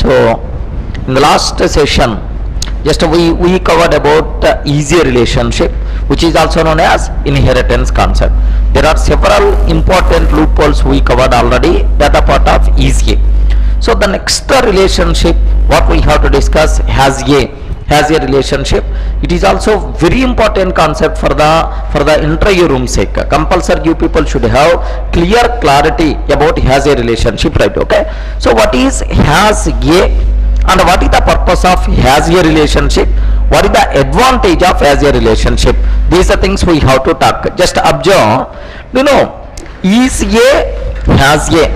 So in the last session, just we covered about easy relationship, which is also known as inheritance concept. There are several important loopholes we covered already that are part of easy. So the next relationship what we have to discuss has a relationship. It is also very important concept for the interview room sake. Compulsory you people should have clear clarity about has a relationship, right? Okay, so what is has a and what is the purpose of has a relationship? What is the advantage of has a relationship? These are things we have to talk. Just observe, is a, has a,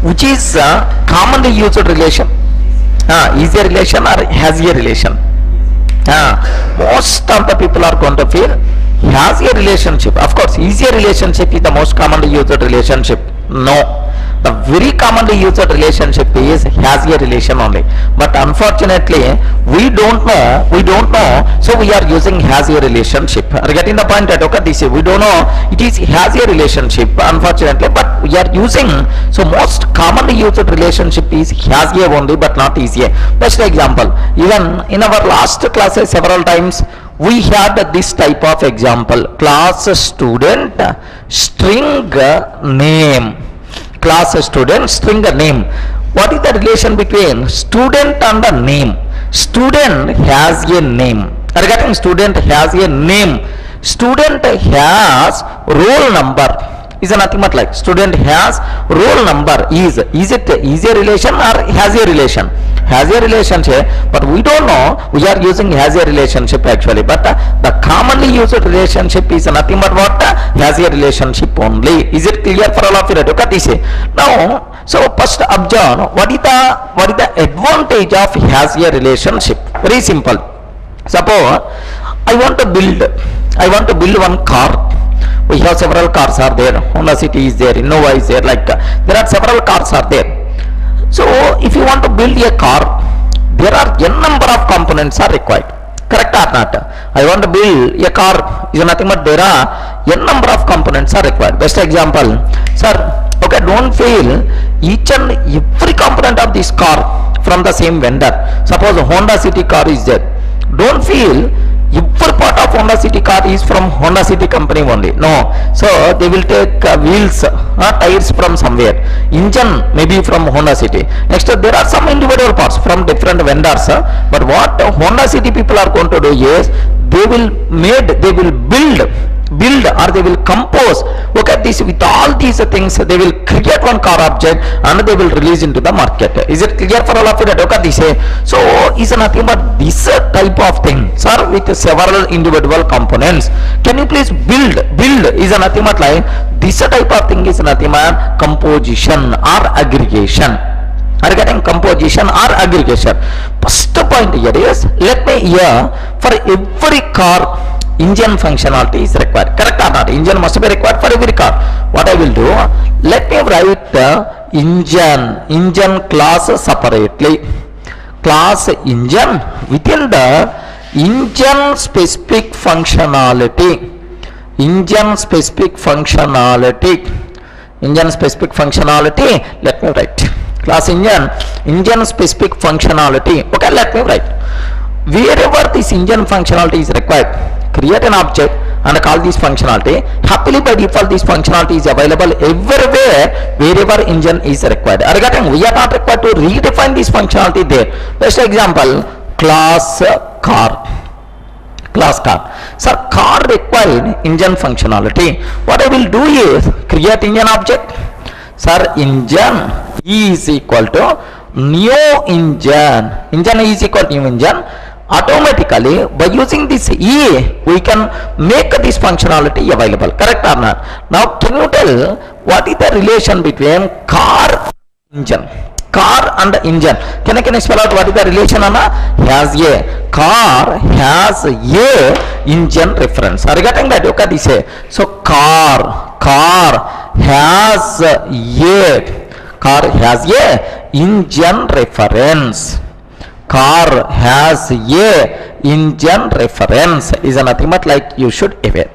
which is a commonly used relation. Is a relation or has a relation? Most of the people are going to feel has a relationship. Of course, is a relationship is the most commonly used relationship. No. The very commonly used relationship is has a relation only. But unfortunately, we don't know. So we are using has a relationship. Are you getting the point? Right? Okay, this is, we don't know. It is has a relationship, unfortunately, but we are using. So most commonly used relationship is has a only, but not is a. Best example. Even in our last classes, several times we had this type of example: class student string name. Class student string name. What is the relation between student and the name? Student has a name. Are you getting? Student has a name. Student has roll number. Is nothing but like student has roll number. Is it a relation or has a relation? Has a relationship, but we don't know. We are using has a relationship actually, but the commonly used relationship is nothing but what? Has a relationship only. Is it clear for all of you? Look at this. Now, so first observe what is the advantage of has a relationship? Very simple. Suppose I want to build one car. We have several cars are there. Honda City is there, Innova is there, like there are several cars are there. So if you want to build a car, there are n number of components are required. Correct or not? I want to build a car is nothing but there are n number of components are required. Best example, sir. Okay, don't feel each and every component of this car from the same vendor. Suppose a Honda City car is there. Don't feel every part of Honda City car is from Honda City company only. No. So they will take wheels, tires from somewhere. Engine maybe from Honda City. Next there are some individual parts from different vendors. But what Honda City people are going to do is they will build or they will compose. Look at this, with all these things they will create one car object and they will release into the market. Is it clear for all of you? Look at this. So is nothing but this type of thing, sir, with several individual components. Can you please build is nothing but like this type of thing is nothing but composition or aggregation. Are you getting? Composition or aggregation? First point here is, let me here for every car engine functionality is required. Correct or not? Engine must be required for every car. What I will do, let me write the engine class separately. Class engine, within the engine specific functionality. Let me write class engine specific functionality. Okay, let me write. Wherever this engine functionality is required, create an object and call this functionality. Happily by default this functionality is available everywhere wherever engine is required. Are you getting? We are not required to redefine this functionality there. Best example, class car. Sir, car required engine functionality. What I will do is create engine object. Sir, engine is equal to new engine. Engine is equal to new engine. Automatically by using this E we can make this functionality available. Correct or not? Now can you tell what is the relation between car and engine? Can I spell out what is the relation? Has a car has a engine reference. Are you getting that? Okay, this so car has a engine reference. Car has a engine reference is nothing but like you should aware.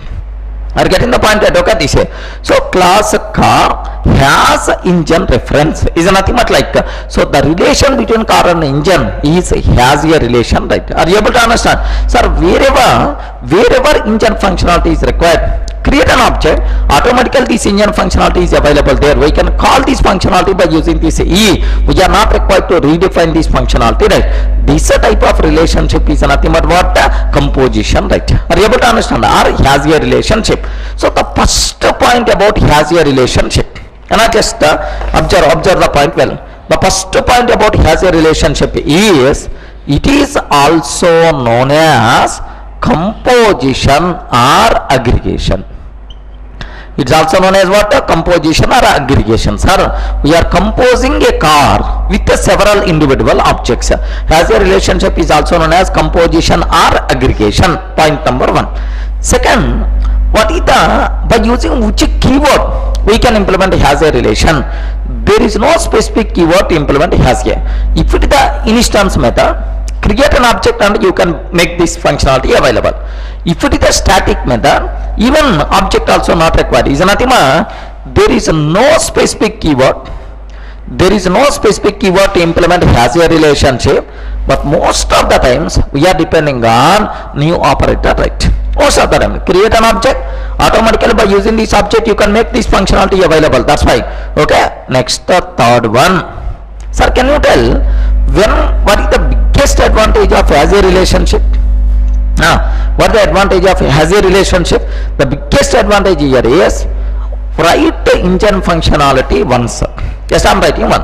Are you getting the point? Okay, this so class car has engine reference is nothing but like, so the relation between car and engine is has a relation, right? Are you able to understand? Sir, wherever engine functionality is required, create an object, automatically this engine functionality is available there. We can call this functionality by using this E. We are not required to redefine this functionality, right? This type of relationship is nothing but what? Composition, right? Are you able to understand? Or has a relationship. So the first point about has a relationship, and I just observe the point well. The first point about has a relationship is it is also known as composition or aggregation. It's also known as what? Composition or aggregation. Sir, we are composing a car with several individual objects. Has a relationship is also known as composition or aggregation. Point number one. Second, what is the, by using which keyword we can implement has a relation? There is no specific keyword to implement has a. If it is the instance method, create an object and you can make this functionality available. If it is a static method, even object also not required. Is nothing more. There is no specific keyword. There is no specific keyword to implement has a relationship, but most of the times we are depending on new operator, right? Most of the time, create an object, automatically by using this object you can make this functionality available. That's why. Okay. Next, the third one. Sir, can you tell what is the biggest advantage of has a relationship? What is the advantage of has a relationship? The biggest advantage here is write the engine functionality once. Yes, I am writing one.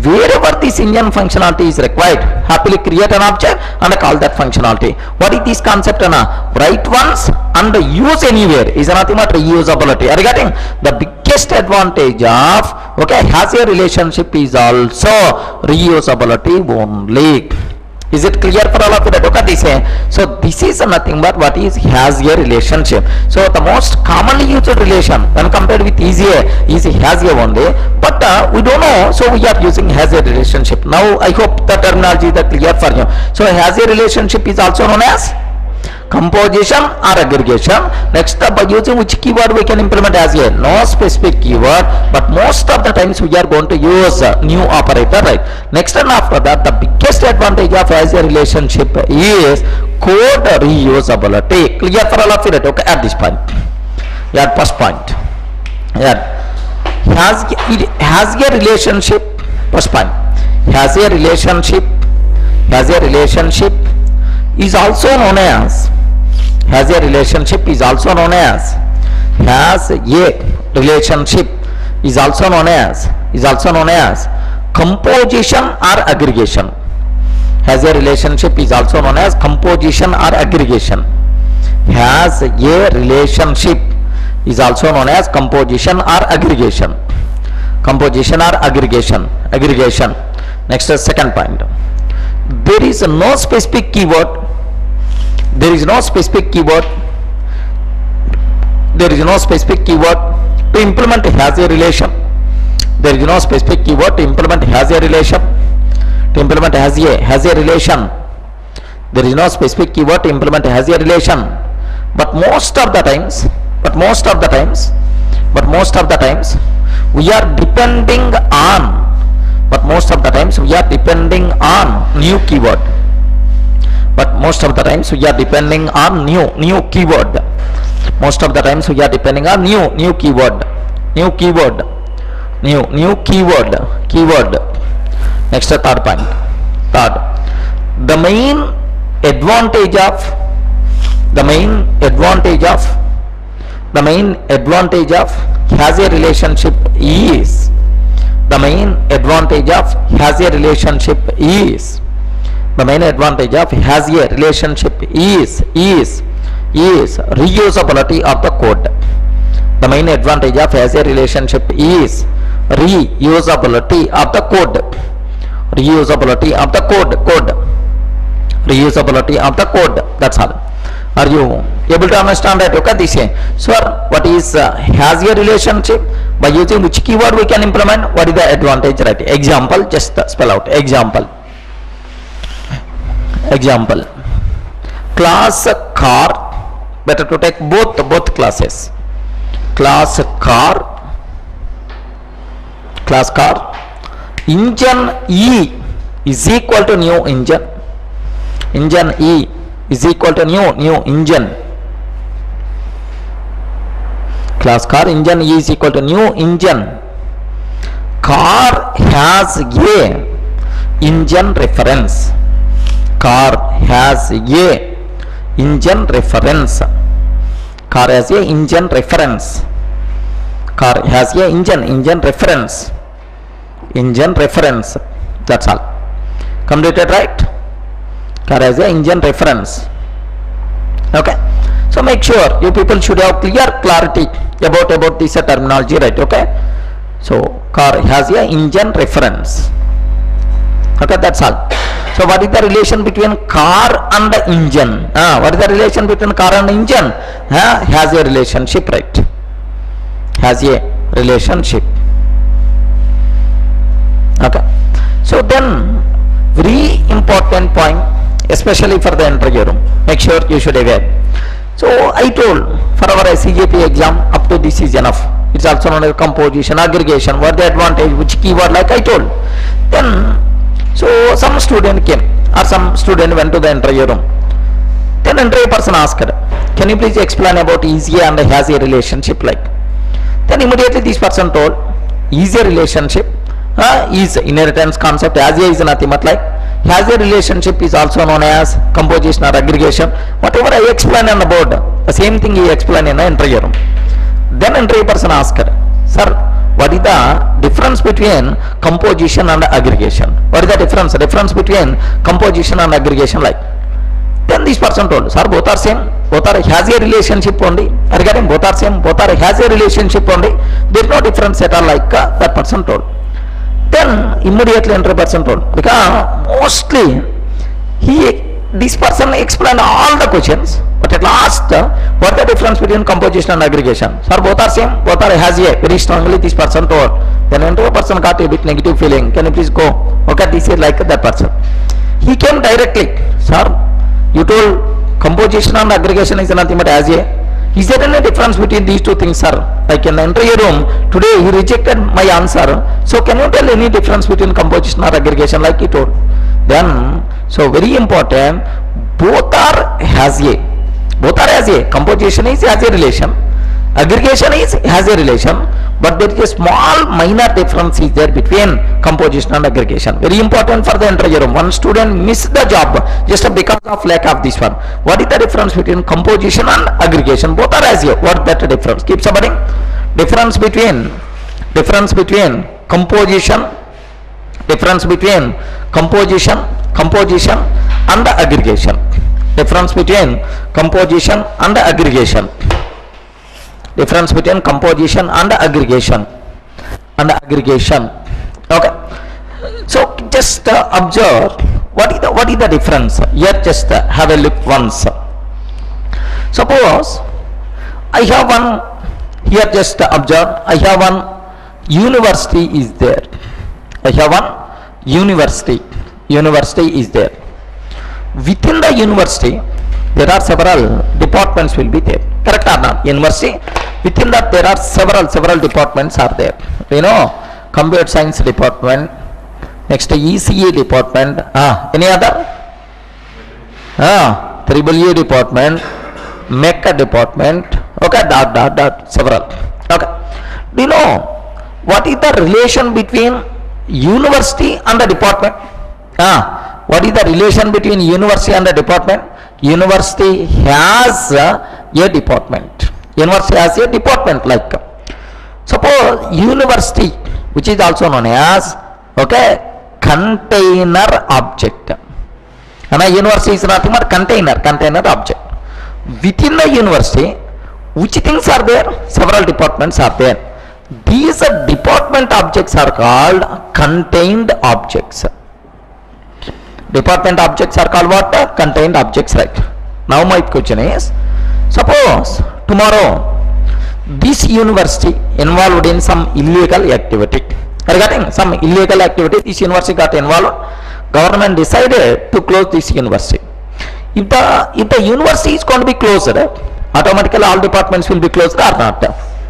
Wherever this engine functionality is required, happily create an object and call that functionality. What is this concept? Write once and use anywhere is nothing but reusability. Are you getting? The biggest advantage of has a relationship is also reusability only. Is it clear for all of you that? Okay, this so this is nothing but what is has a relationship. So the most commonly used relation when compared with easier is has a only, but we don't know, so we are using has a relationship. Now I hope the terminology is clear for you. So has a relationship is also known as composition or aggregation. Next, by using which keyword we can implement as a? No specific keyword, but most of the times we are going to use new operator, right? Next, and after that, the biggest advantage of as a relationship is code reusability. Clear for all of you, right? Okay, at this point. Yeah, first point. Yeah, has a relationship. First point. Has a relationship is also known as has a relationship is also known as composition or aggregation. Has a relationship is also known as composition or aggregation. Has a relationship is also known as composition or aggregation. Composition or aggregation. Next, second point. There is no specific keyword. There is no specific keyword to implement has a relation. There is no specific keyword to implement has a relation. There is no specific keyword to implement has a relation. But most of the times, we are depending on new keyword. Next, third point. The main advantage has a relationship is reusability of the code. The main advantage of has a relationship is reusability of the code. That's all. Are you able to understand that? Okay, this is. So what is has a relationship? By using which keyword we can implement? What is the advantage? Right? Example. Just spell out. Example. Class car. Better to take both classes. Class car class car. Engine E is equal to new engine. Engine E is equal to new engine. Class car, engine E is equal to new engine. Car has a engine reference. Car has a engine reference. Car has a engine reference. Car has a engine reference. Engine reference. That's all. Completed, right? Car has a engine reference. Okay. So make sure you people should have clear clarity about this terminology, right? Okay. So car has a engine reference. Okay, that's all. So what is the relation between car and the engine? What is the relation between car and engine? Has a relationship, right? Has a relationship. Okay. So then, very important point, especially for the interview room. Make sure you should aware. So I told for our CJP exam, up to this is enough. It's also known as composition, aggregation. What the advantage? Which keyword? Like I told. Then, so some student came, or some student went to the interview room. Then interview person asked, "Can you please explain about easy and has a relationship like?" Then immediately this person told, "Easy relationship is inheritance concept. As a is nothing but like has a relationship is also known as composition or aggregation." Whatever I explain on the board, the same thing he explained in the interview room. Then interview person asked, "Sir, what is the difference between composition and aggregation? What is the difference? Difference between composition and aggregation like?" Then this person told, "Sir, both are same. Both are has a relationship only. Regarding both are same. Both are has a relationship only. There is no difference at all." Like that person told. Then immediately interview person told, because mostly this person explained all the questions, but at last what the difference between composition and aggregation? Sir, both are same. Both are has a. Very strongly this person told. Then interview person got a bit negative feeling. "Can you please go? Okay, this is like that person." He came directly, "Sir, you told composition and aggregation is nothing but as a. Is there any difference between these two things, sir? Like in the interview room, today he rejected my answer. So can you tell any difference between composition or aggregation?" Like he told. Then, so very important, both are has a. Both are has a. Composition is has a relation. Aggregation is has a relation. But there is a small minor difference is there between composition and aggregation. Very important for the interview room. One student missed the job just because of lack of this one. What is the difference between composition and aggregation? Both are as a. What is that difference? Keep submitting. Difference between composition. Difference between composition and the aggregation. Difference between composition and the aggregation. Difference between composition and aggregation. Okay. So just observe what is the difference. Here just have a look once. Suppose I have one. Here just observe. I have one university is there. I have one university. University is there. Within the university, there are several departments will be there. Correct or not? University, within that there are several departments are there. You know, computer science department, next ECE department, any other? EEE department, MECA department, okay, several. Okay. Do you know what is the relation between university and the department? What is the relation between university and the department? University has a department. University has a department like. Suppose university, which is also known as, okay, container object. And a university is nothing but container object. Within the university, which things are there? Several departments are there. These department objects are called contained objects. Department objects are called what? Contained objects, right? Now my question is, suppose tomorrow this university involved in some illegal activity. Regarding some illegal activity, this university got involved. Government decided to close this university. If the university is going to be closed, automatically all departments will be closed or not?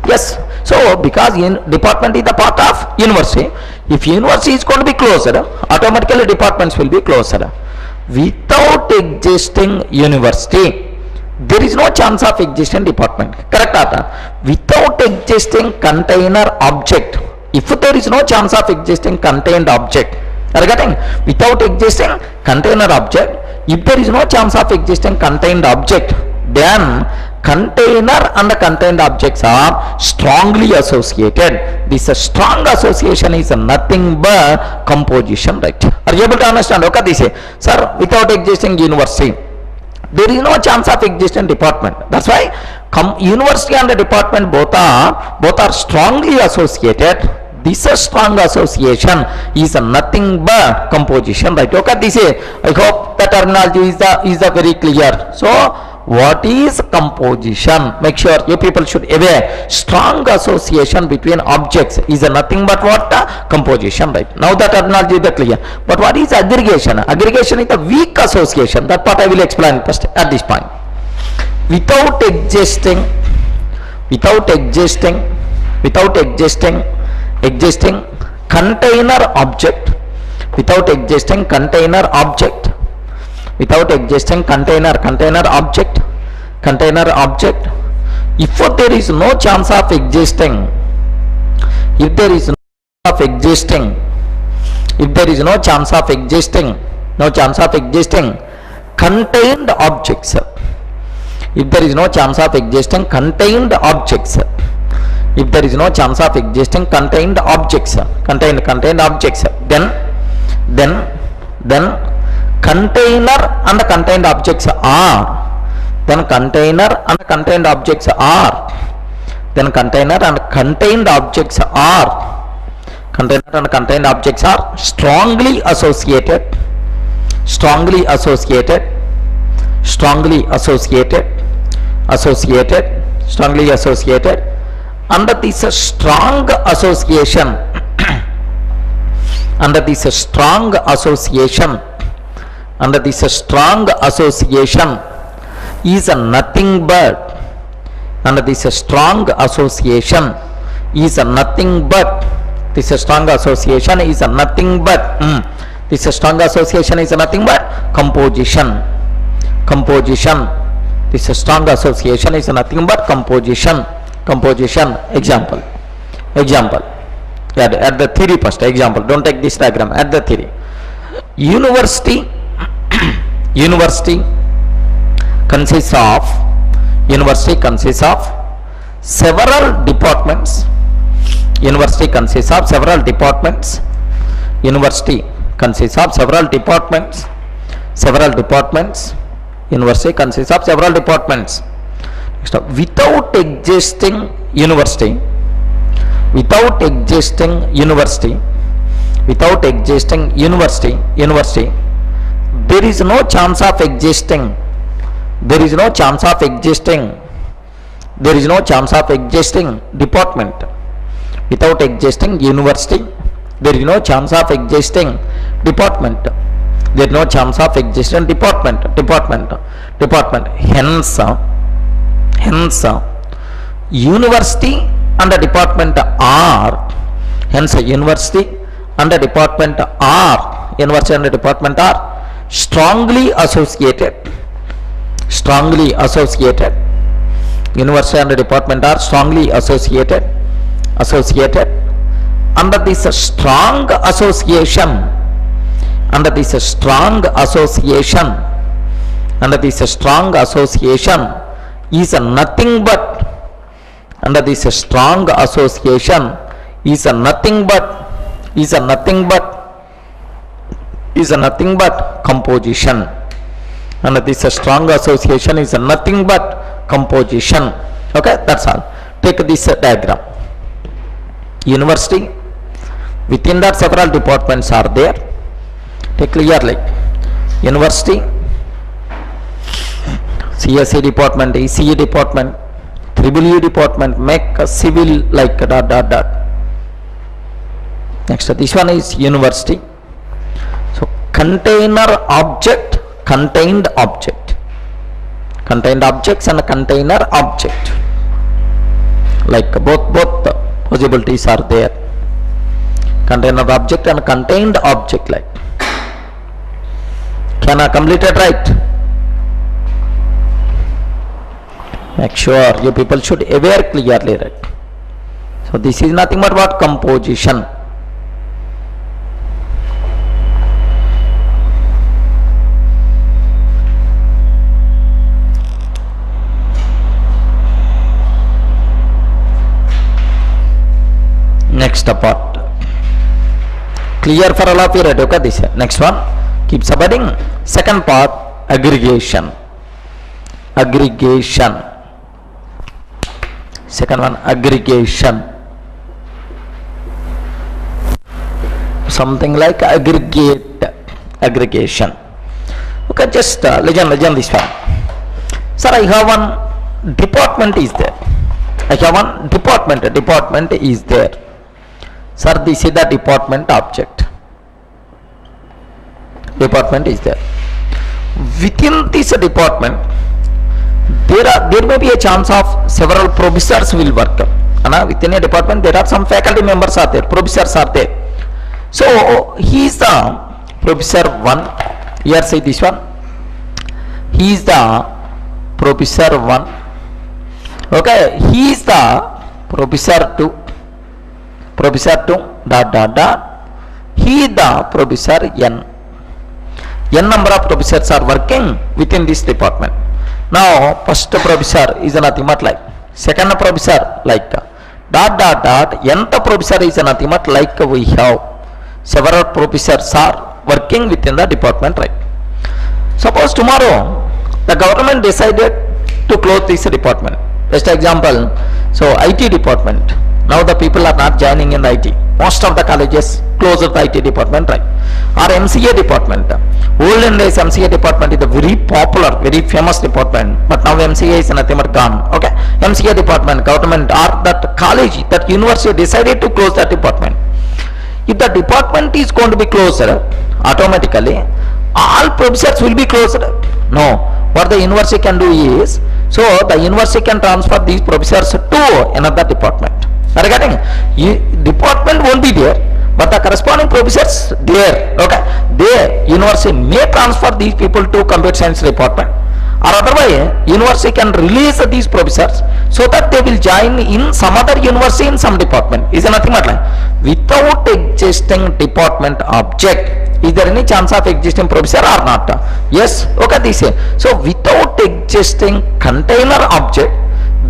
Yes. So because department is the part of university. If university is going to be closed, automatically departments will be closed. Without existing university, there is no chance of existing department. Correct ata? Without existing container object, if there is no chance of existing contained object, are you getting? Without existing container object, if there is no chance of existing contained object, then container and the contained objects are strongly associated. This strong association is nothing but composition, right? Are you able to understand? Okay, this is, sir, without existing university, there is no chance of existing department. That's why university and the department both are strongly associated. This strong association is nothing but composition, right? Okay, this is, I hope the terminology is very clear. So what is composition? Make sure you people should aware. Strong association between objects is nothing but what? Composition, right? Now the terminology is clear. But what is aggregation? Aggregation is a weak association. That part I will explain first at this point. Without existing container object, without existing container object, without existing container object, if there is no chance of existing, if there is no chance of existing contained objects, if there is no chance of existing contained objects, if there is no chance of existing contained objects, contained objects, then container and contained objects are, then container and contained objects are, then container and contained objects are, container and contained objects are strongly associated, strongly associated, strongly associated, strongly associated. Under this strong association, under this strong association, under this strong association is nothing but, under this strong association is nothing but, this strong association is nothing but, this strong association is nothing but composition, composition. This strong association is nothing but composition, composition. Example, at the theory first. Example, don't take this diagram. At the theory, university consists of several departments. University consists of several departments. University consists of several departments. University consists of several departments. Without existing university, there is no chance of existing, department. Without existing university, there is no chance of existing department. There is no chance of existing department. Hence, university and the department are, university and the department are strongly associated. University and the department are strongly associated. Under this strong association, under this strong association is nothing but, under this strong association is nothing but composition. Under this strong association is nothing but composition. Okay, that's all. Take this diagram. University, within that several departments are there. Take clearly. University, CSE department, ECE department, EEE department, make a civil like dot. Next, this one is university. So container object, contained objects and container object, like both possibilities are there. container object and contained object like. Can I complete it right? Make sure you people should aware clearly, right? So this is nothing but what? Composition. Next part. Clear for all of you, right? Okay, this next one. Keep subheading. Second part, aggregation. Aggregation. Second one, aggregation. Something like aggregation. Okay, just legend this one. Sir, I have one department is there. I have one department is there. Sir, this is the department object. Department is there. Within this department, there may be a chance of several professors will work. Within a department, there are some faculty members are there, professors are there. So he is the professor 1. Here say this one. He is the professor 1. Okay, he is the professor 2. Professor 2 ... he is the professor n. N number of professors are working within this department. Now first professor is nothing but like, second professor like ... nth professor is nothing but like we have several professors are working within the department, right? Suppose tomorrow the government decided to close this department. Just example, so IT department. Now the people are not joining in IT. Most of the colleges closed the IT department, right? Or MCA department. Olden days MCA department is a very popular, very famous department. But now MCA is nothing but gone. Okay, MCA department, government or that college, that university decided to close that department. If the department is going to be closed, automatically all professors will be closed. No, what the university can do is, so the university can transfer these professors to another department. Are you getting? Department won't be there, but the corresponding professors there. Okay, there university may transfer these people to computer science department, or otherwise university can release these professors so that they will join in some other university in some department. Is nothing but like, without existing department object, is there any chance of existing professor or not? Yes. Okay, this is so without existing container object,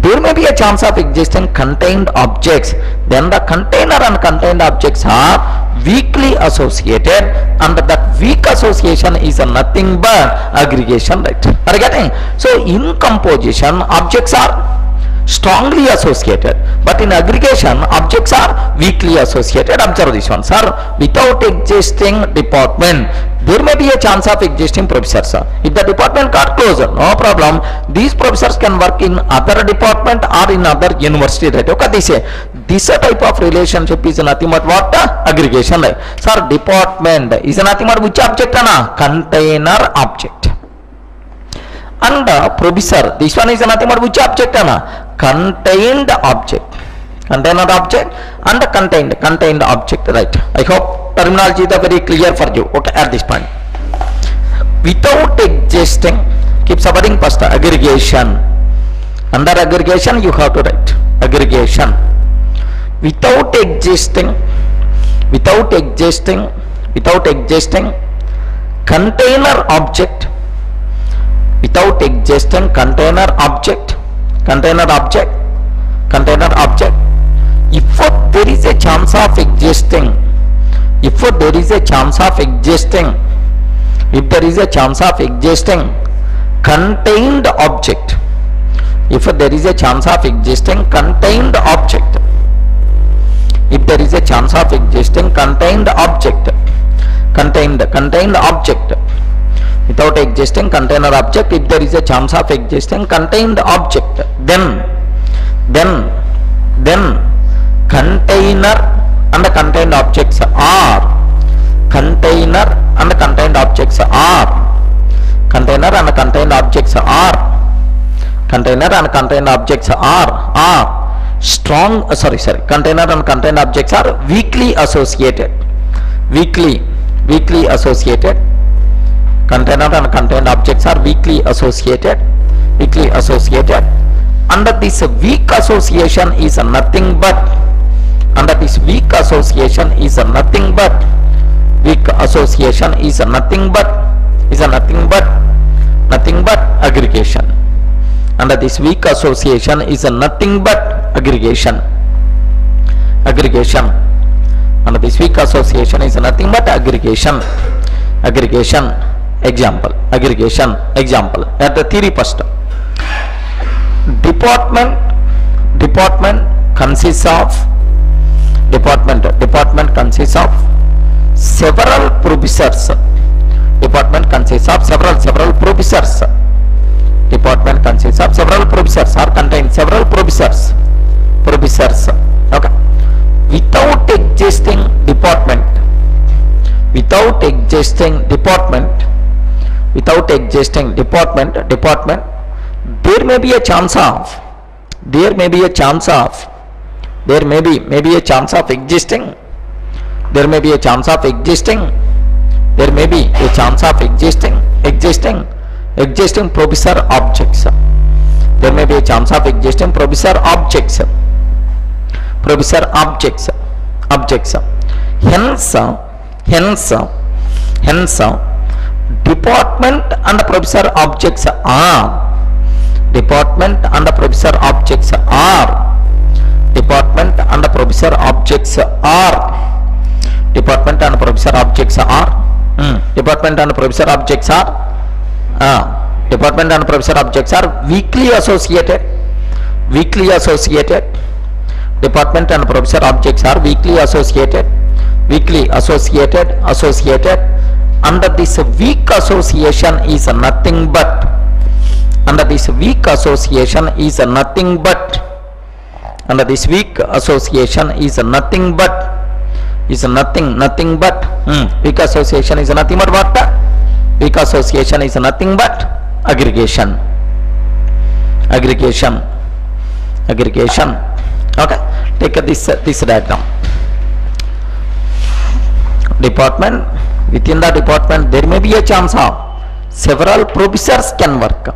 there may be a chance of existing contained objects. Then the container and contained objects are weakly associated, and that weak association is nothing but aggregation, right? Are you getting? So in composition, objects are strongly associated, but in aggregation, objects are weakly associated. Observe this one, sir. Without existing department, there may be a chance of existing professors. If the department got closed, no problem. These professors can work in other department or in other university, right? Okay, this type of relationship is nothing but what? Aggregation, right? Sir, department is nothing but which object? Container object. And professor, this one is nothing but which object? Contained object. Container object and contained object, right? I hope terminology is very clear for you. Okay, at this point, without existing, keep subheading first, aggregation. Under aggregation you have to write aggregation. Without existing container object, without existing container object, if there is a chance of existing, contained object, without existing container object, if there is a chance of existing contained object, then container and contained objects are container and contained objects are container and contained objects are weakly associated. Weakly associated. Container and contained objects are weakly associated. Under this weak association is nothing but aggregation. Under this weak association is nothing but aggregation. Under this weak association is nothing but aggregation. Example. At the theory first. Department consists of several professors. Department consists of several professors. Or contain several professors. Okay. Without existing department, there may be a chance of existing professor objects. There may be a chance of existing professor objects. Hence, department and professor objects are weakly associated. Department and professor objects are weakly associated. Under this weak association is nothing but aggregation. Okay, take this diagram. Department, within the department there may be a chance of several professors can work.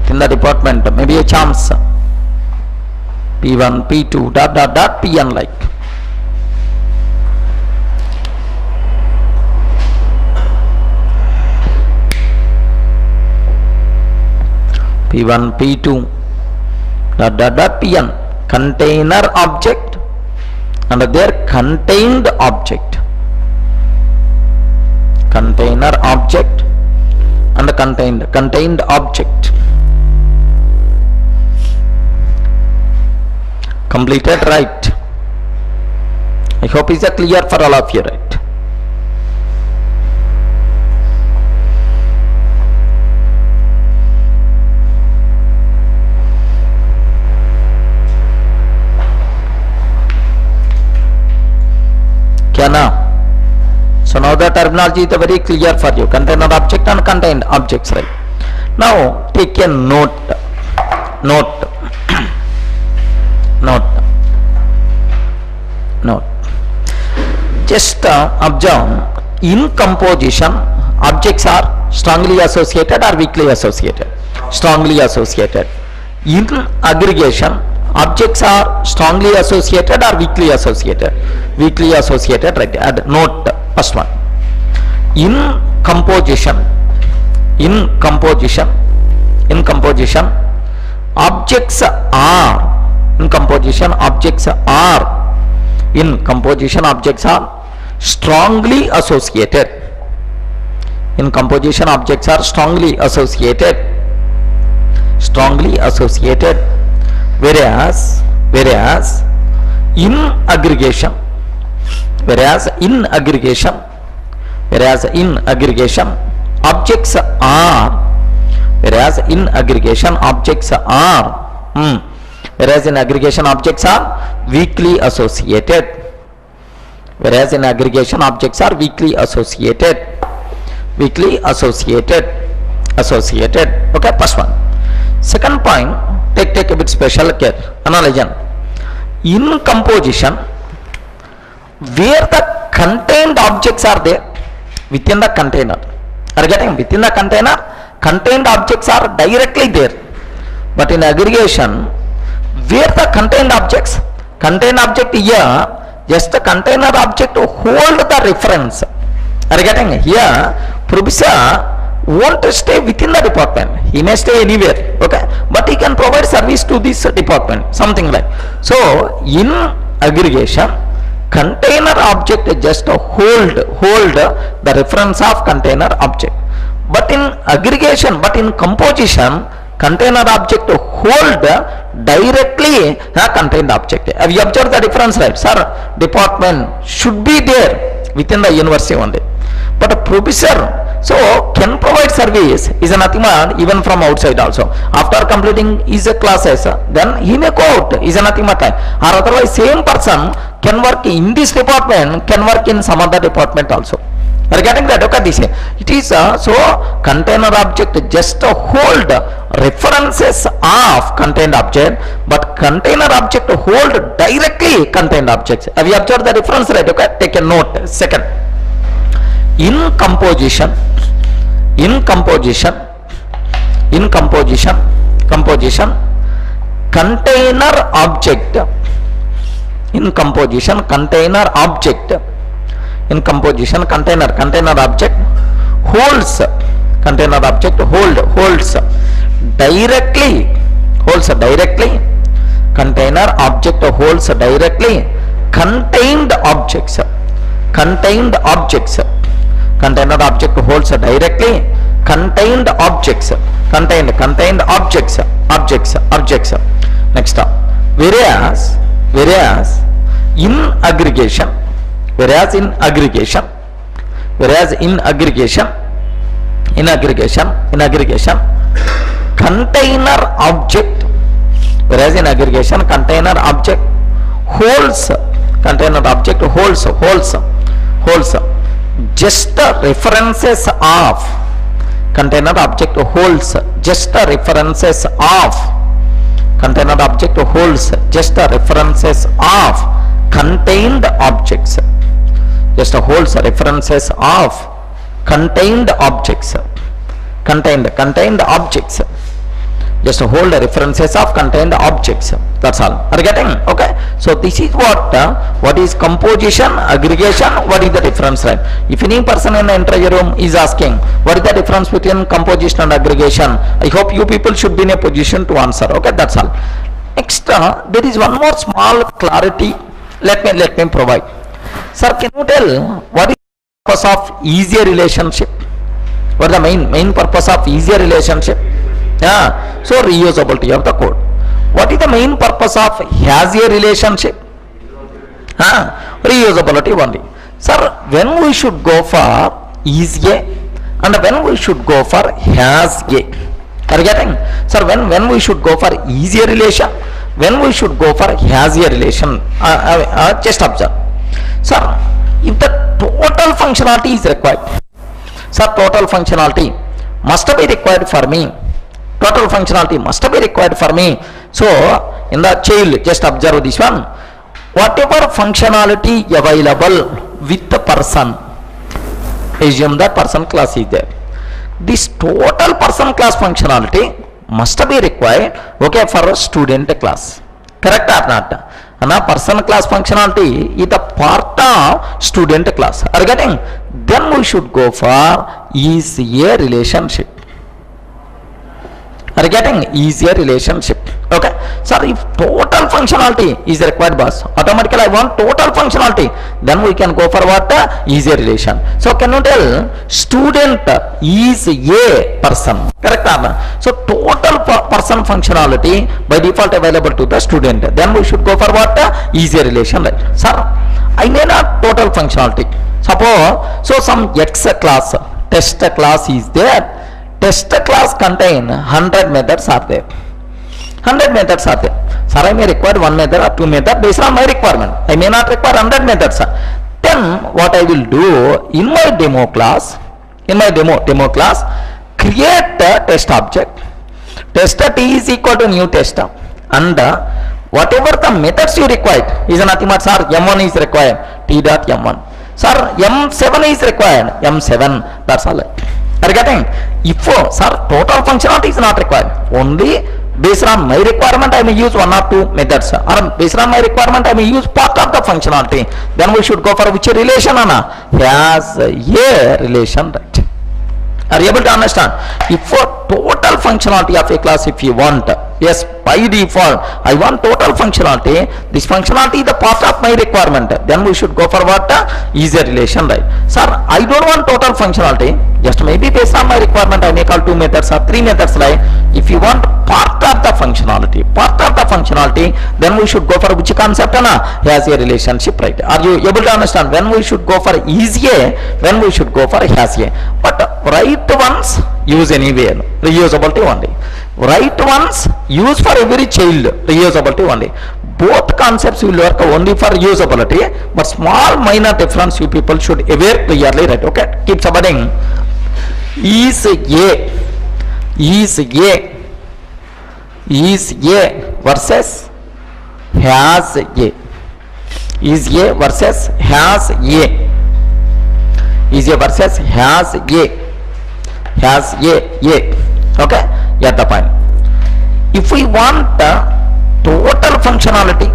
Within the department may be a chance P1, P2, Pn like. P1, P2, Pn, container object and their contained object. Container object and contained object. Completed, right? I hope it's clear for all of you, right? So now the terminology is very clear for you. Container object and contained objects, right? Now take a note. Just observe, in composition objects are strongly associated or weakly associated? Strongly associated. In aggregation objects are strongly associated or weakly associated? Weakly associated, right? Add note first one. In composition objects are strongly associated. In composition objects are strongly associated. Whereas in aggregation objects are weakly associated. Okay, first one. Second point, take a bit special care. Analogy. In composition, where the contained objects are there within the container, are getting within the container, contained objects are directly there. But in aggregation, where the contained objects, contained object here, just the container object to hold the reference. Are getting here, professor won't stay within the department, he may stay anywhere, okay, but he can provide service to this department, something like. So in aggregation, container object just hold the reference of container object, but in aggregation, but in composition, container object hold directly contained object. Have you observed the difference, right? Sir, department should be there within the university only, but a professor so can provide service is nothing but even from outside also. After completing his classes, then he may go out, is nothing but like, or otherwise same person can work in this department, can work in some other department also. Are getting that? Okay, this it is so container object just hold references of contained object, but container object hold directly contained objects. Have you observed the difference, right? Okay, take a note. Second, in composition, container object, in composition container object, in composition container object holds, container object holds directly, container object holds directly contained objects, contained objects, container object holds directly contained objects, contained objects. Next up, whereas in aggregation, container object, whereas in aggregation container object holds, container object holds just the references of, container object holds just the references of, container object holds just the references of contained objects, just holds references of contained objects, contained objects, just hold the references of contained objects. That's all. Are you getting? Okay. So this is what is composition, aggregation, what is the difference, right? If any person in the interview room is asking what is the difference between composition and aggregation, I hope you people should be in a position to answer. Okay, that's all. Next, there is one more small clarity. Let me provide. Sir, can you tell what is the purpose of easier relationship? What is the main purpose of easier relationship? Yeah. So reusability of the code. What is the main purpose of Hazier relationship? Reusability only. Sir, when we should go for easier and when we should go for Hazier? Are you getting? Sir, when we should go for easier relation, when we should go for Hazier relation, just observe. Sir, if the total functionality is required, sir, total functionality must be required for me. Total functionality must be required for me. So in the child, just observe this one. Whatever functionality available with the person, assume that person class is there. This total person class functionality must be required, okay, for a student class. Correct or not? And a person class functionality is the part of student class. Are you getting? Then we should go for easier relationship. Are you getting? Easier relationship. Okay. Sir, if total functionality is required, boss, automatically I want total functionality, then we can go for what? Easier relation. So can you tell student is a person? Correct or not? So total person functionality by default available to the student. Then we should go for what? Easier relation, right? Sir, I need a total functionality. Suppose, so some X class, test class is there. Test class contain 100 methods are there. 100 methods are there. Sir, I may require one method or two methods based on my requirement. I may not require 100 methods. Then what I will do in my demo class, create a test object. Tester T is equal to new tester, and whatever the methods you required is nothing but, sir, M1 is required, T dot M1. Sir, M7 is required, M7. That's all. Are you getting? If, sir, total functionality is not required, only based on my requirement I may use one or two methods, or based on my requirement I may use part of the functionality, then we should go for which relation, Anna? Has a relation, right? Are you able to understand? If for total functionality of a class, if you want, yes, by default I want total functionality, this functionality is the part of my requirement, then we should go for what? Is a relation, right? Sir, I don't want total functionality, just maybe based on my requirement I may call two methods or three methods, right? If you want part of the functionality, then we should go for which concept, Anna? Has a relationship, right? Are you able to understand? When we should go for is a, when we should go for has a. But write once, use anywhere, reusability only. Write once, use for every child, reusability only. Both concepts will work only for usability, but small minor difference you people should aware clearly, right? Okay, keep submitting. Is a versus has a. Is a versus has a. Is a versus has a. Has a. Okay, get the point. If we want total functionality,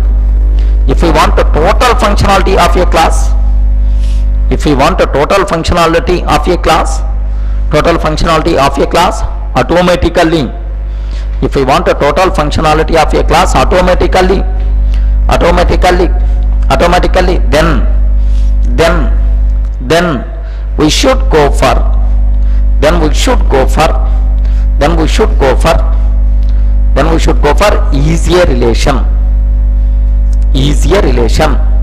if we want the total functionality of a class, if we want the total functionality of a class, automatically, if we want the total functionality of a class automatically, then we should go for, easier relation,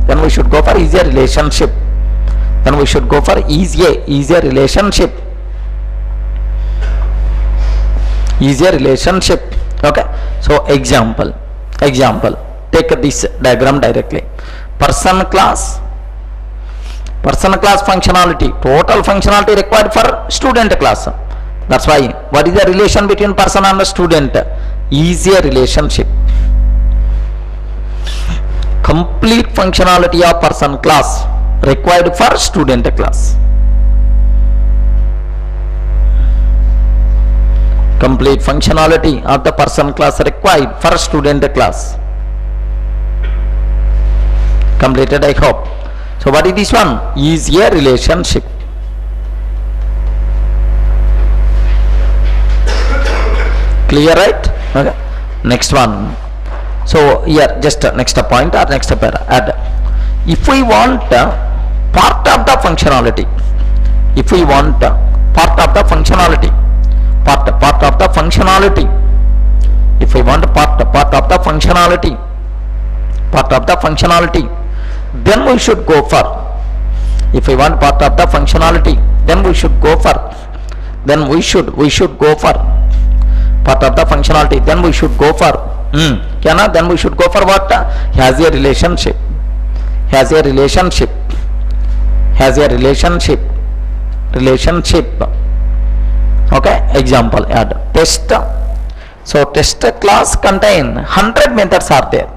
then we should go for easier relationship, easier relationship. Okay, so example, take this diagram directly. Person class functionality, total functionality required for student class. That's why, what is the relation between person and student? Easier relationship. Complete functionality of person class required for student class. Complete functionality of the person class required for student class. Completed, I hope. So what is this one? Easier relationship. Clear, right? Okay. Next one. So here just next point or next para add. If we want part of the functionality, if we want part of the functionality, if we want part of the functionality, then we should go for, if we want part of the functionality, then we should go for, then we should go for part of the functionality, then we should go for then we should go for what? Has a relationship. Okay, example, add test. So test class contain 100 methods are there.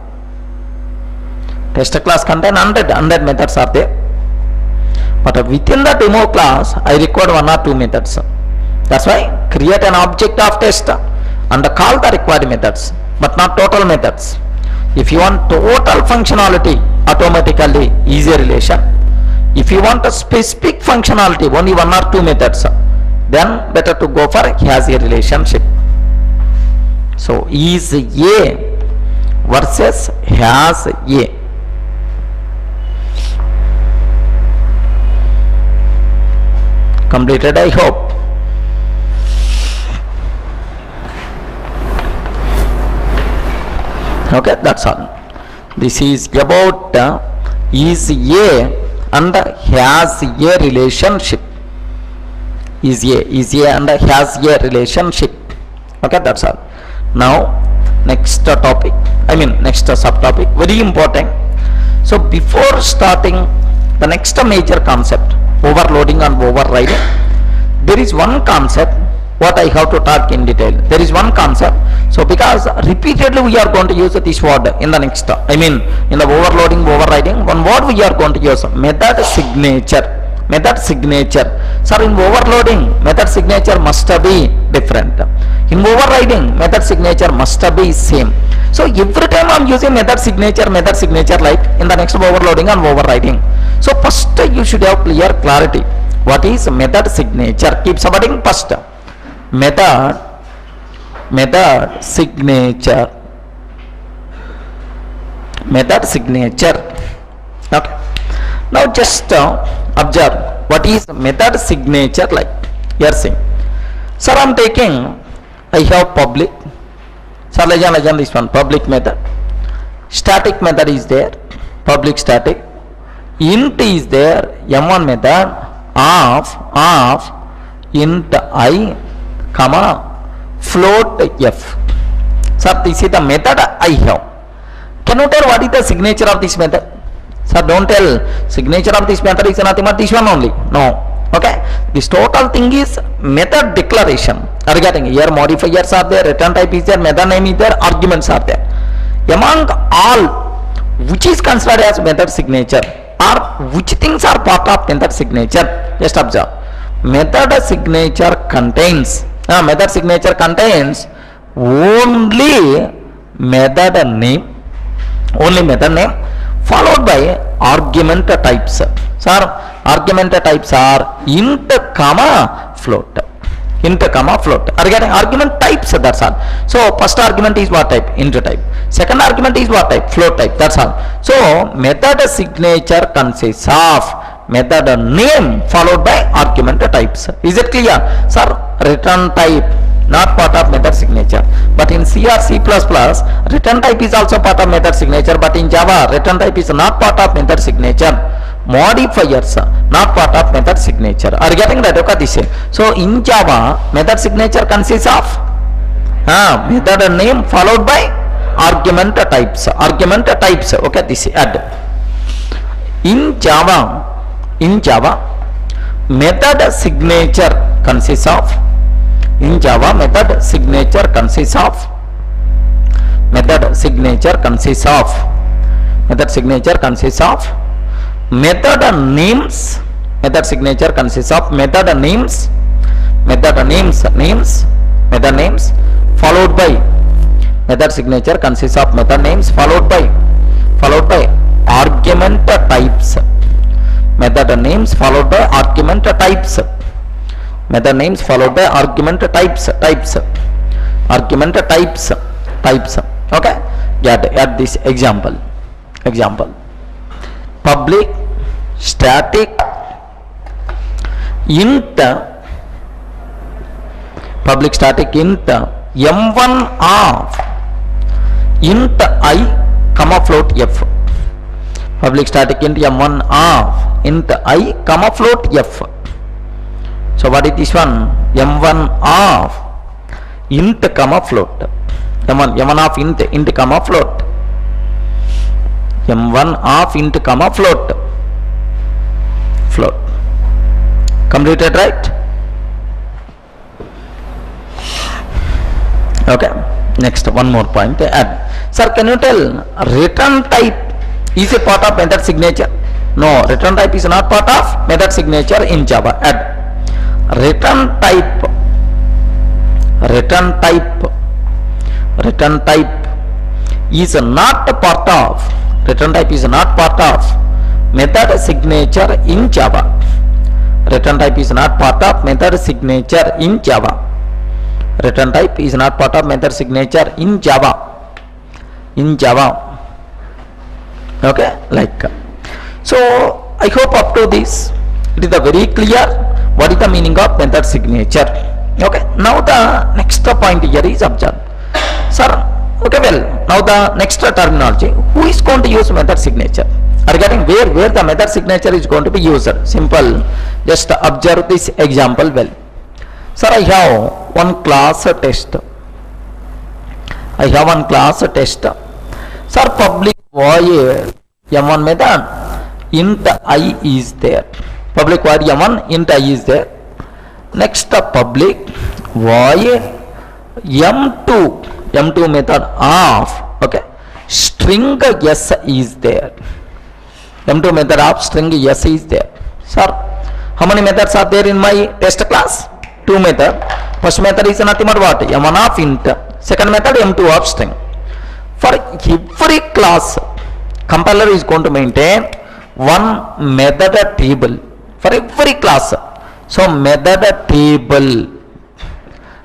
Test class contain 100 methods are there. But within the demo class, I require one or two methods. That's why create an object of test and call the required methods, but not total methods. If you want total functionality, automatically easier relation. If you want a specific functionality, only one or two methods, then better to go for has a relationship. So is a versus has a. Completed, I hope. Okay, that's all. This is about is a and has a relationship. Is a and has a relationship. Okay, that's all. Now next topic, next subtopic, very important. So before starting the next major concept, overloading and overriding, there is one concept what I have to talk in detail. There is one concept. So because repeatedly we are going to use this word in the next, I mean in the overloading, overriding, one word we are going to use, method signature. Method signature. Sir, in overloading, method signature must be different. In overriding, method signature must be same. So every time I am using method signature like in the next overloading and overriding. So first you should have clear clarity. What is method signature? Keep subheading first. Method signature. Method signature. Okay. Now just observe what is method signature like. You are saying, sir, I am taking, I have public. Sir, legend this one, public method. Static method is there, public static. Int is there, M1 method of int I, comma, float f. Sir, this is the method I have. Can you tell what is the signature of this method? Sir, don't tell signature of this method is nothing but this one only. No. Okay. This total thing is method declaration. Are you getting? Here modifiers are there, return type is there, method name is there, arguments are there. Among all, which is considered as method signature or which things are part of method signature? Just observe. Method signature contains only method name followed by argument types. Sir, argument types are int, comma, float. Int, comma, float. Are you getting? Argument types, that's all. So first argument is what type? Int type. Second argument is what type? Float type. That's all. So method signature consists of method name followed by argument types. Is it clear? Sir, return type not part of method signature, but in C or C++, return type is also part of method signature, but in Java, return type is not part of method signature. Modifiers not part of method signature. Are you getting that? Okay, this is. So in Java, method signature consists of method name followed by argument types. Argument types. Okay, this is add. In Java, method signature consists of. In Java, method signature consists of method names. Method signature consists of method names followed by method signature consists of method names followed by argument types. Method names followed by argument types. Method names followed by argument types. Argument types. Okay. Add this example. Public static int m1 of int I, comma, float f. Public static int m1 of int I, comma, float f. So what is this one? M1 of int, comma, float. M1 of int, comma, float. M1 of int, comma, float. Completed, right? Okay. Next, one more point. Add. Sir, can you tell return type is a part of method signature? No, return type is not part of method signature in Java. Add. Return type is not part of method signature in Java. Return type is not part of method signature in Java. Return type is not part of method signature in Java. Okay, like so. I hope up to this it is very clear what is the meaning of method signature. Okay, now the next point here is observe. Sir, okay, well, now the next terminology, who is going to use method signature? Are you getting where the method signature is going to be used? Simple, just observe this example well. Sir, I have one class test. Sir, public void m1 method int I is there. Public void m1 int I is there. Next, public void m2 method of, okay, string s is there. M2 method of string s is there. Sir, how many methods are there in my test class? 2 methods. First method is nothing but what? M1 of int. Second method m2 of string. For every class, compiler is going to maintain one method table for every class. So method table,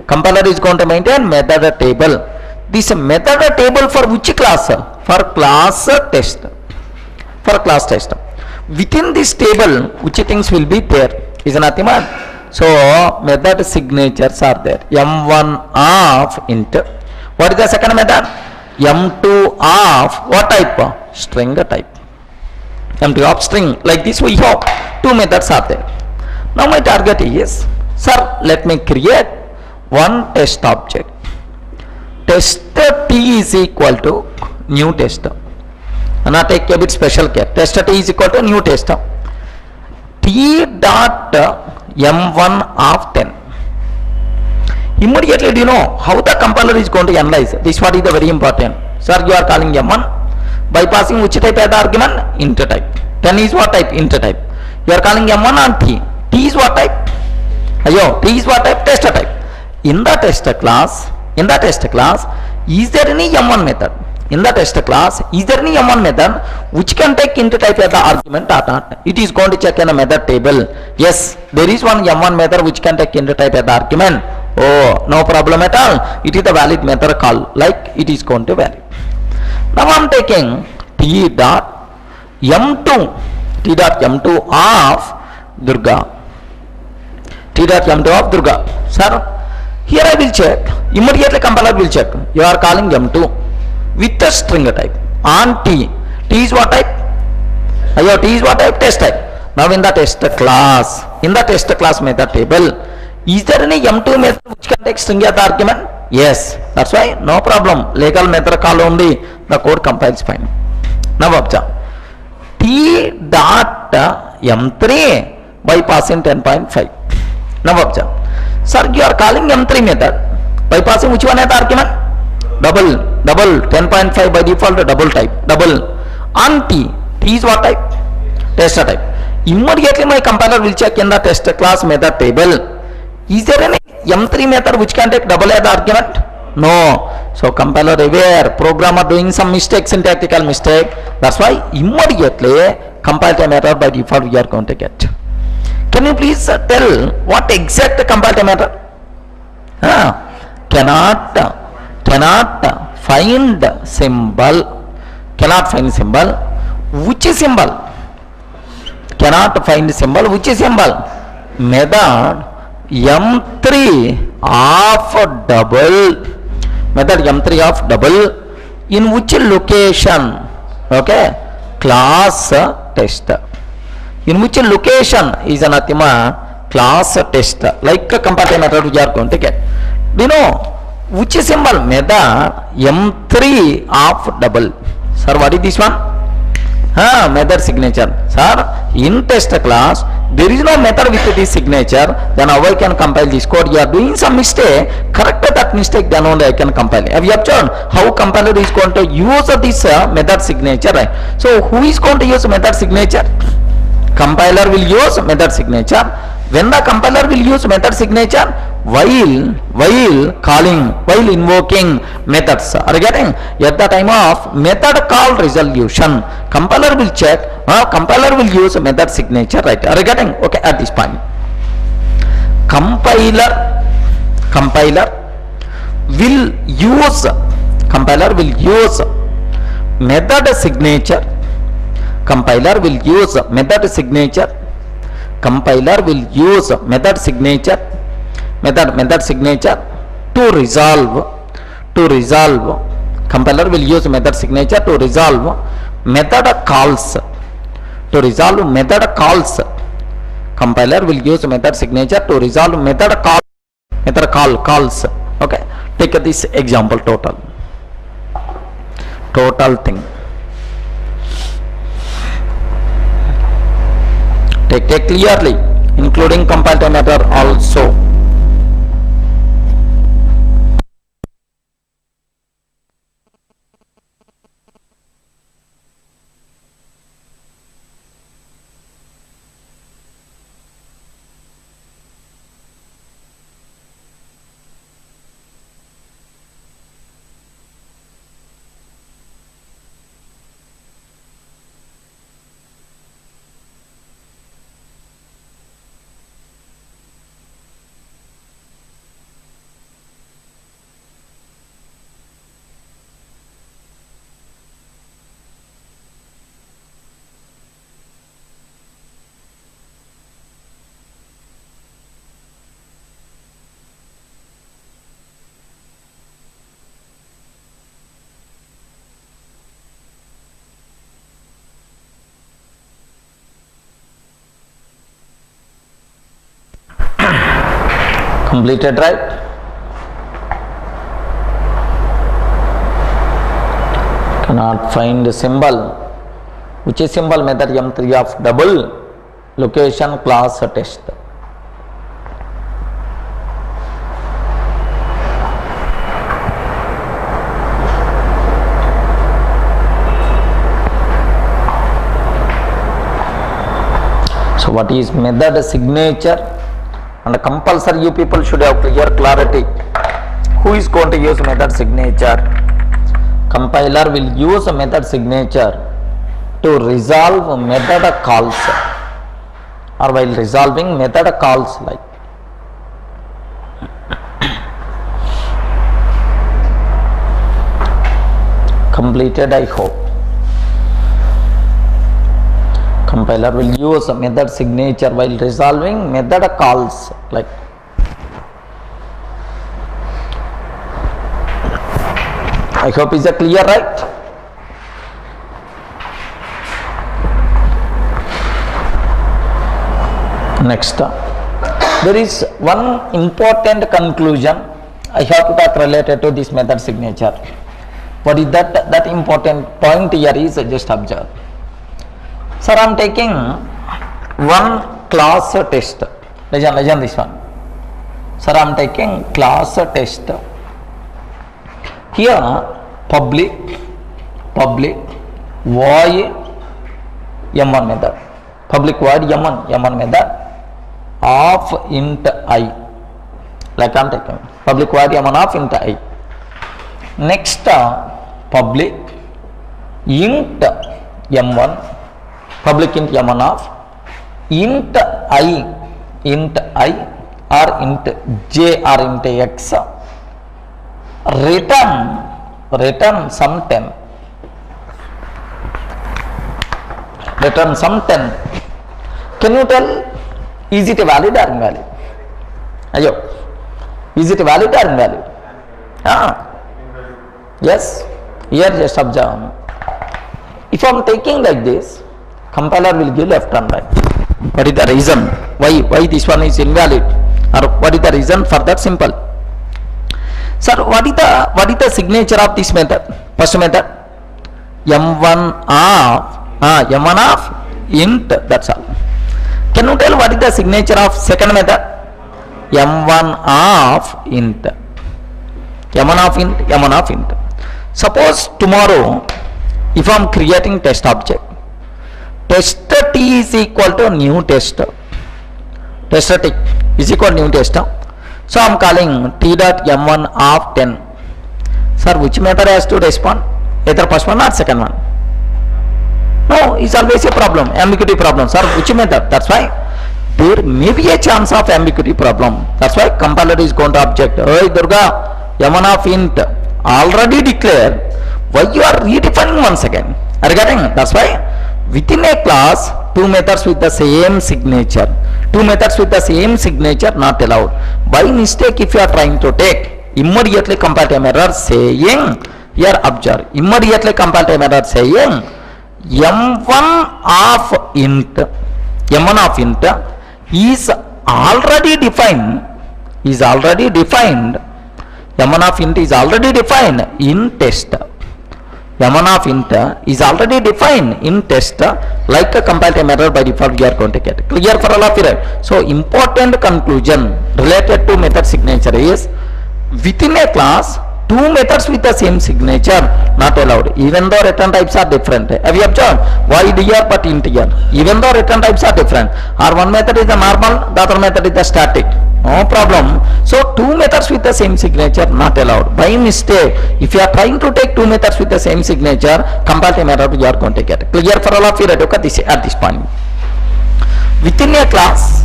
compiler is going to maintain method table. This method table for which class? For class test. For class test. Within this table, which things will be there? Is nothing but, so method signatures are there. M1 of int. What is the second method? M2 of what type? String type. M2 of string. Like this we have 2 methods are there. Now my target is, sir, let me create one test object. Test t is equal to new test. And I take a bit special care. Test t is equal to new test. T dot m1 of 10. Immediately, do you know how the compiler is going to analyze? This what is the very important. Sir, you are calling m1 by passing which type as the argument? Int type. 10 is what type? Int type. You are calling m1 on t. T is what type? Ayo, t is what type? Test type. In the test class, is there any m1 method? In the test class, is there any m1 method which can take int type as the argument or not? It is going to check in a method table. Yes, there is one m1 method which can take int type as the argument. Oh, no problem at all. It is a valid method call, like it is going to valid. Now I am taking t dot m2 of Durga. T dot m2 of Durga. Sir, here I will check. Immediately compiler will check. You are calling m2 with a string type on t. T is what type? Ayo, t is what type? Test type. Now in the test class method table, is there any m2 method which can take string as the argument? Yes. That's why no problem. Legal method call only, the code compiles fine. Now observe. T dot m3 by passing 10.5. Now observe. Sir, you are calling m3 method by passing which one as the argument? Double 10.5 by default, double type, double on t. T is what type? Test type. Immediately my compiler will check in the test class method table. Is there any m3 method which can take double as the argument? No. So compiler aware, programmer doing some mistake, syntactical mistake. That's why immediately compile time error by default we are going to get. Can you please tell what exact compile time error? Cannot find symbol. Cannot find symbol. Which symbol? Cannot find symbol. Which symbol? Method m3 of double. Method m3 of double. In which location? Okay. Class test. In which location is nothing but class test. Like a comparative method we are going to get. Do you know which symbol? Method m3 of double. Sir, what is this one? Method signature. Sir, in test class there is no method with this signature. Then how I can compile this code? You are doing some mistake. Correct that mistake, then only I can compile. Have you observed how compiler is going to use this method signature? Right? So who is going to use method signature? Compiler will use method signature. When the compiler will use method signature? While invoking methods. Are you getting? At the time of method call resolution, compiler will check. Compiler will use method signature. Right? Are you getting? Okay. At this point, compiler will use method signature. Compiler will use method signature. Compiler will use method signature to resolve. Compiler will use method signature to resolve method calls. Compiler will use method signature to resolve method calls. Okay. Take this example total thing. Take clearly, including compile time error also. Completed, right? Cannot find the symbol. Which is symbol method? M3 of double location class test. So what is method signature? And compulsory you people should have clear clarity. Who is going to use method signature? Compiler will use a method signature to resolve method calls, or while resolving method calls like completed, I hope. Compiler will use a method signature while resolving method calls like I hope is a clear, right? Next, there is one important conclusion I have to talk related to this method signature. What is that? That important point here is just observe. Sir, I am taking one class test. Listen this one. Sir, I am taking class test. Here, public void m1 method. Public void m1 method of int I. Like I am taking public void m1 of int I. Next, public int m1. Public int m1 of int I or int j or int x return sum 10. Return sum 10. Can you tell, is it valid or invalid? Ayo, is it valid or invalid? Yes, here just observe. If I am taking like this, compiler will give left and right. What is the reason? Why this one is invalid? Or what is the reason for that? Simple. Sir, what is the signature of this method? First method, m1 of int. That's all. Can you tell what is the signature of second method? m1 of int. m1 of int. Suppose tomorrow, if I am creating test object, test t is equal to new test. Test t is equal to new test. So I am calling t dot m1 of 10. Sir, which method has to respond? Either first one or second one? No, it's always a problem, ambiguity problem. Sir, which method? That's why there may be a chance of ambiguity problem. That's why compiler is going to object. Hey Durga, m1 of int already declared. Why you are redefining once again? Are you getting? That's why within a class, two methods with the same signature. Two methods with the same signature not allowed. By mistake, if you are trying to take, immediately compile time error saying, here observe, immediately compile time error saying, m1 of int is already defined, m1 of int is already defined in test. m1 of int is already defined in test, like a compile time error by default we are going to get. Clear for all of you, right? So important conclusion related to method signature is, within a class, two methods with the same signature not allowed, even though return types are different. Have you observed? Void here but int here, even though return types are different, or one method is the normal, the other method is the static, no problem. So two methods with the same signature not allowed. By mistake, if you are trying to take two methods with the same signature, compile time error you are going to get. Clear for all of you, right? Okay, this at this point, within a class,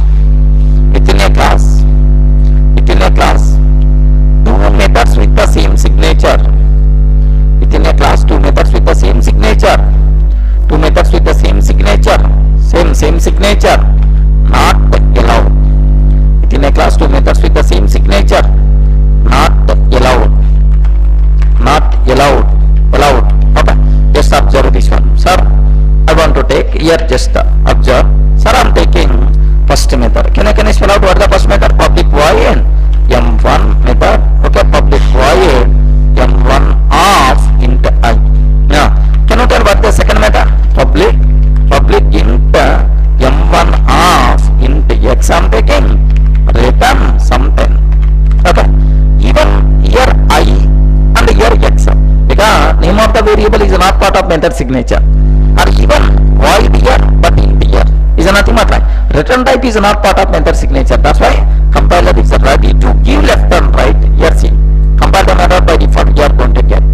two methods with the same signature. Within a class, two methods with the same signature. Two methods with the same signature. Same signature. Not allowed. Within a class, two methods with the same signature. Not allowed. Allowed. Okay. Just observe this one. Sir, I want to take here. Just observe. Sir, I am taking first method. Can I spell out what the first method? Public void m1 method, okay, public void m1 of int I. Now can you tell what the second method? Public int m1 of int x, I'm taking return something, okay. Even here I and here x, because name of the variable is not part of method signature, or even void here but int here is nothing but like return type is not part of method signature. That's why compiler is ready to give left and right. Here see, compile the method by default you are going to get,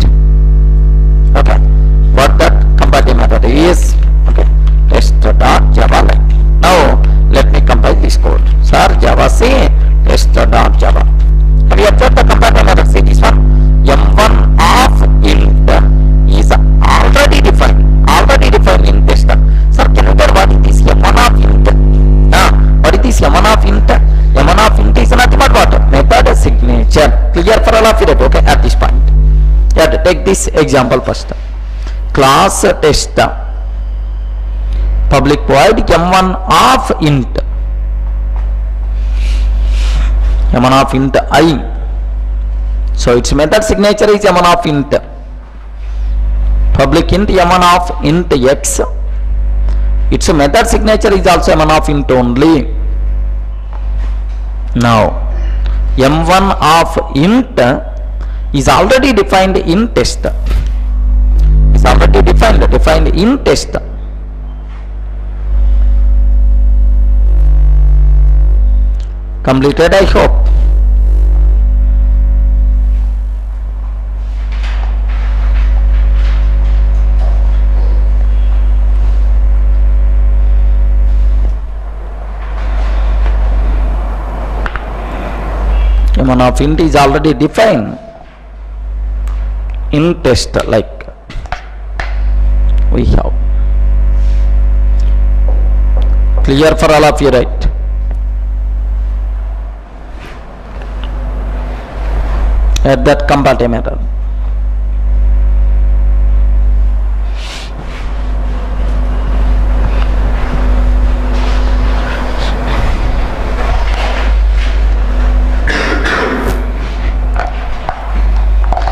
okay, what that compile the method is, okay, test.java like. Now let me compile this code. Sir, Java say test.java. Have you observed the compile method? See this one, m1 of int is already defined in test. Sir, can you tell what is m1 of int? What is this m1 of int? m1 of int is nothing but what? Method signature. Clear for all of you, okay, at this point. You have to take this example first. Class test public void m1 of int I. So its method signature is m1 of int. Public int m1 of int x. Its method signature is also m1 of int only. Now m1 of int is already defined in test. It's already defined in test. Completed, I hope. m1 of int is already defined in test, like we have. Clear for all of you, right? At that compile method.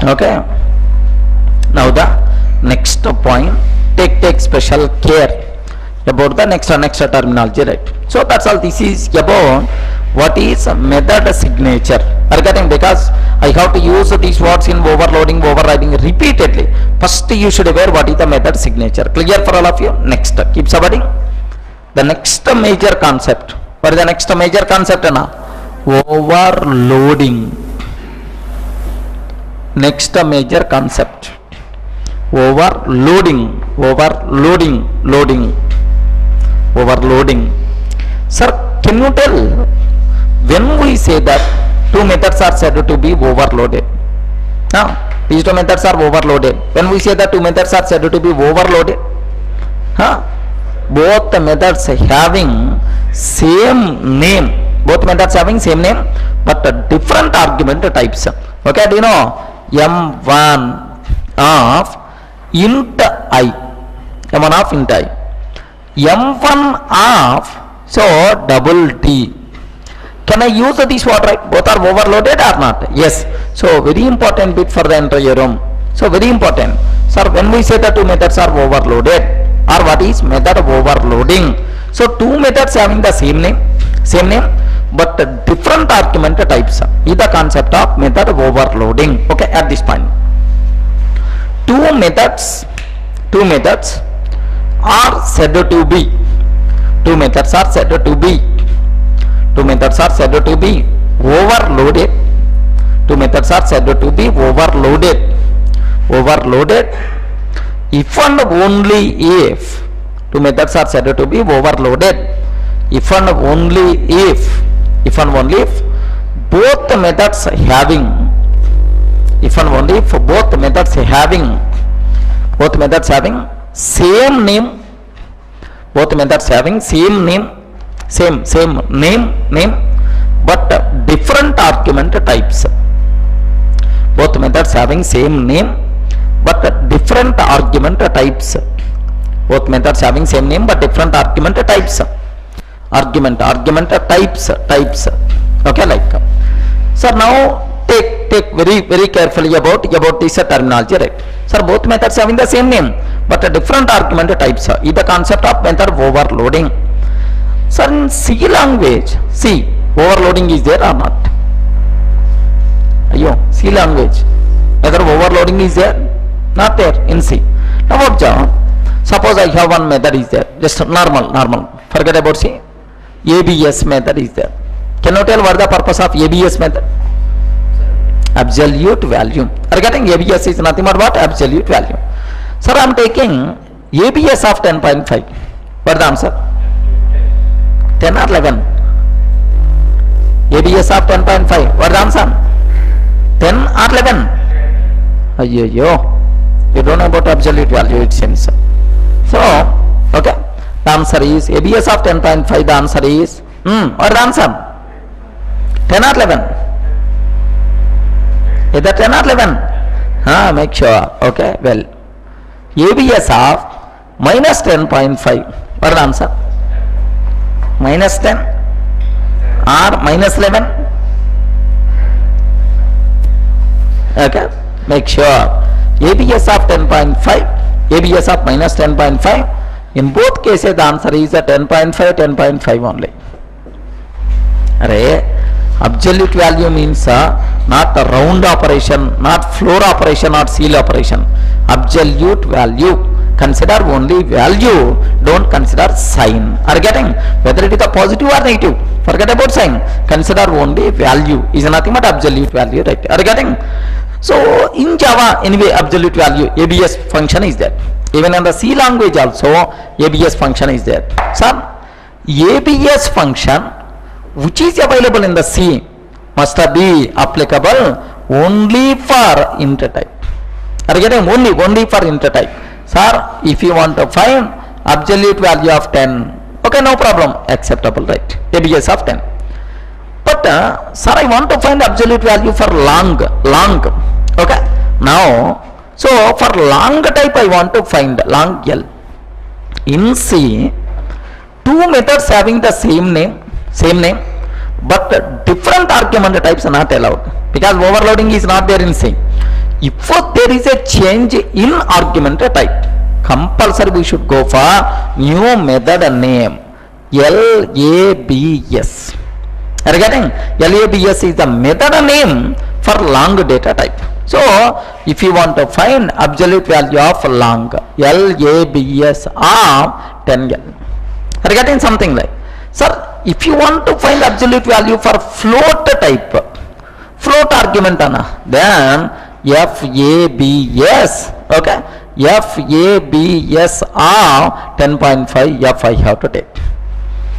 Okay. Now the next point, take special care about the next terminology, right? So that's all. This is about what is method signature. Regarding, because I have to use these words in overloading, overriding repeatedly. First you should aware what is the method signature. Clear for all of you? Next, keep submitting. The next major concept. What is the next major concept? Overloading. Next major concept. Overloading. Sir, can you tell when we say that two methods are said to be overloaded? Now these two methods are overloaded. When we say that two methods are said to be overloaded, both the methods having same name, but different argument types. Okay, do you know m1 of int I, m1 of int I, m1 of, so double T. Can I use this word, right? Both are overloaded or not? Yes. So very important bit for the entire room. So very important. Sir, when we say the two methods are overloaded, or what is method of overloading? So two methods having the same name, but different argument types is the concept of method of overloading. Okay, at this point, two methods are said to be overloaded. Two methods are said to be overloaded if and only if. Two methods are said to be overloaded if and only if both methods having same name, same name, but different argument types. Both methods having same name but different argument types. Both methods having same name but different argument types. Argument types. Okay, like Sir, now take very carefully about this terminology, right? Sir, both methods having the same name, but a different argument types. Is the concept of method overloading. Sir, in C language, C overloading is there or not? C language, whether overloading is there? Not there in C. Now what Java? Suppose I have one method is there, just normal. Forget about C. ABS method is there. Can you tell what the purpose of ABS method? Absolute value. Are getting ABS is nothing but what? Absolute value. Sir, I am taking ABS of 10.5. What is the answer? 10 or 11? ABS of 10.5. What is the answer? 10 or 11? You don't know about absolute value, it seems. So, okay. The answer is ABS of 10.5. The answer is what is the answer? 10 or 11? Either 10 or 11? Make sure. Okay, well. ABS of minus 10.5. What is the answer? Minus 10 or minus 11? Okay, make sure. ABS of 10.5, ABS of minus 10.5. In both cases, the answer is 10.5 only. Array, absolute value means not a round operation, not floor operation or seal operation. Absolute value. Consider only value, don't consider sign. Are getting? Whether it is a positive or negative, forget about sign. Consider only value. Is nothing but absolute value, right? Are getting? So in Java, anyway, absolute value, ABS function is there. Even in the C language also, ABS function is there. So, ABS function, which is available in the C, must be applicable only for int type. Are you getting? Only for int type. Sir, if you want to find absolute value of 10, okay, no problem, acceptable, right? ABS of 10. But sir, I want to find absolute value for long. Okay, now so for long type I want to find long L. In C, two methods having the same name, but different argument types are not allowed because overloading is not there in C. If there is a change in argument type, compulsory we should go for new method name LABS. Are you getting? LABS is the method name for long data type. So if you want to find absolute value of long, LABS of 10L. Are you getting something like? Sir, if you want to find absolute value for float type, float argument, then FABS, okay, FABS of 10.5 F I have to take.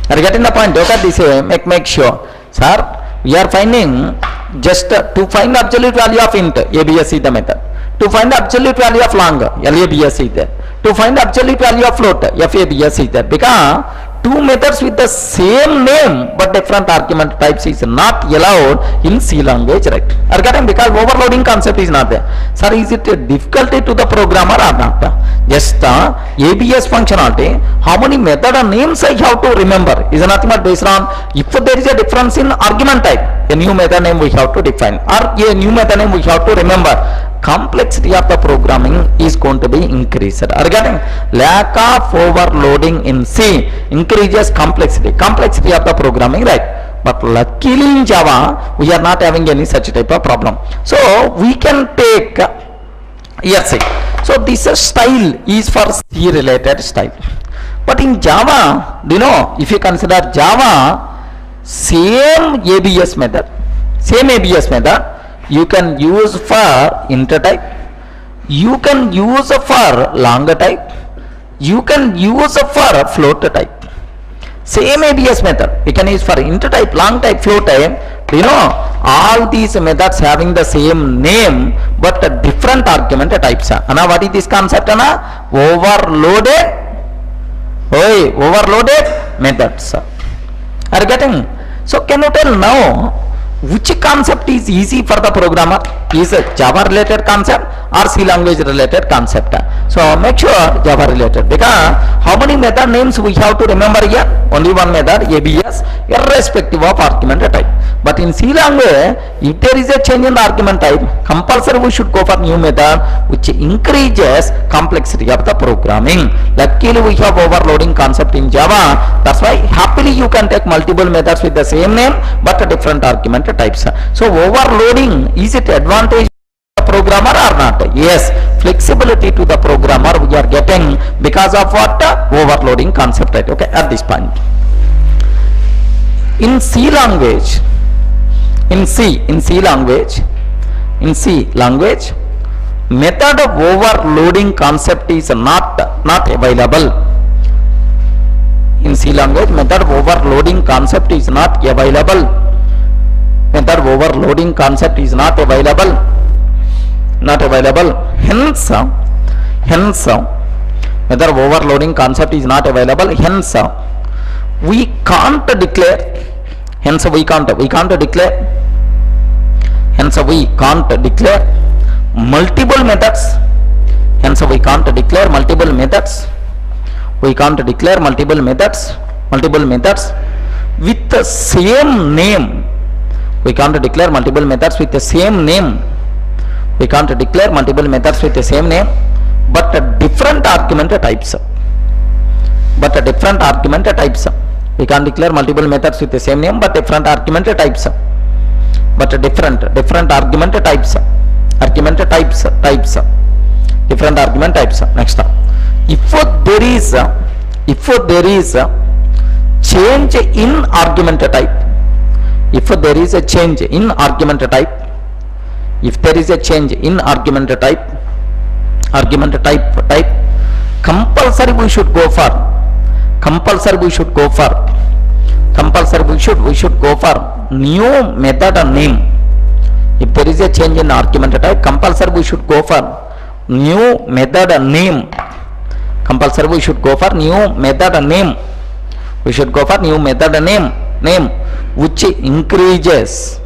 Are you getting the point? Okay, this way, make sure. Sir, we are finding just to find absolute value of int, ABS is the method. To find absolute value of long, LABS is there. To find absolute value of float, FABS is there. Because two methods with the same name but different argument types is not allowed in C language, right? Are getting? Because overloading concept is not there. Sir, is it a difficulty to the programmer or not? Just ABS functionality, how many method and names I have to remember is nothing but based on if there is a difference in argument type, a new method name we have to define or a new method name we have to remember. Complexity of the programming is going to be increased. Are getting? Lack of overloading in C increases complexity of the programming, right? But luckily in Java we are not having any such type of problem. So we can take here C. So this style is for C related style. But in Java, do you know, if you consider Java, same ABS method, you can use for int type, you can use for long type, you can use for float type. Same ABS method we can use for int type, long type, float type. You know, all these methods having the same name but different argument types. Now what is this concept? Overloaded methods. Are you getting? So can you tell now which concept is easy for the programmer? Is a Java related concept or C language related concept. So make sure Java related, because how many method names we have to remember here? Only one method, ABS, irrespective of argument type. But in C language, if there is a change in the argument type, compulsory we should go for new method which increases complexity of the programming. Luckily we have overloading concept in Java. That's why happily you can take multiple methods with the same name but different argument types. So overloading, is it advantage programmer or not? Yes, flexibility to the programmer we are getting because of what? Overloading concept, right? Okay, at this point in C language, in C language method of overloading concept is not available. In C language method of overloading concept is not available. Method of overloading concept is not available. Hence method of overloading concept is not available. Hence we can't declare multiple methods. We can't declare multiple methods with the same name. We can't declare multiple methods with the same name. But different argument types. We can't declare multiple methods with the same name but different argument types. Different argument types. Different argument types. Next, if there is a change in argument type, compulsory we should go for new method name. If there is a change in argument type, compulsory we should go for new method name. Which increases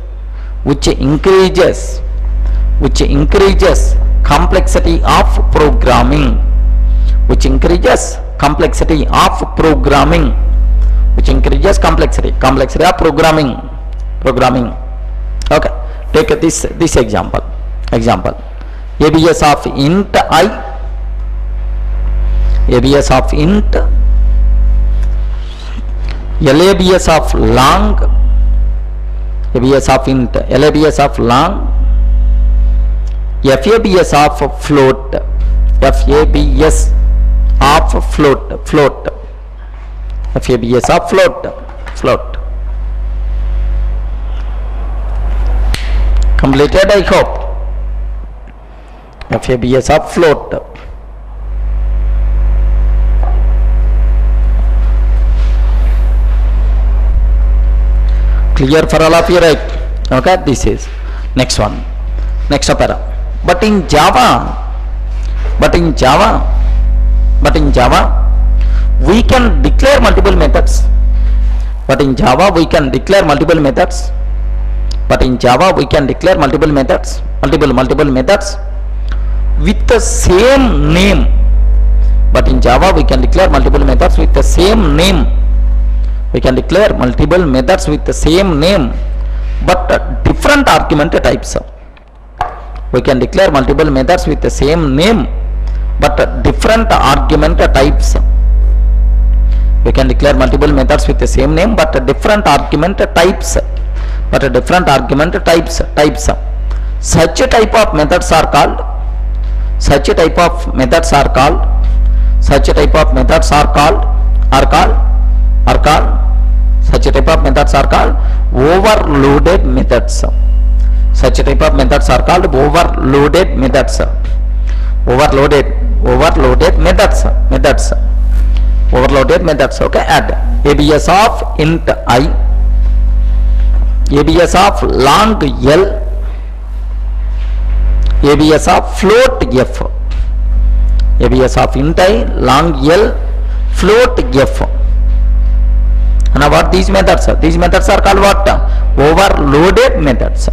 complexity of programming. Okay, take this example. ABS of int I, LABS of long, ABS of int, LABS of long, FABS of float, FABS of float. Completed, I hope. FABS of float. Clear for all of you, right? Okay, this is next one. Next para. But in Java, we can declare multiple methods. Multiple methods with the same name. But in Java we can declare multiple methods with the same name. But different argument types. We can declare multiple methods with the same name but different argument types. Such a type of methods are called overloaded methods. Okay, add ABS of int I, ABS of long L, ABS of float F. ABS of int I, long L, float F. Now what these methods are? These methods are called what? Overloaded methods.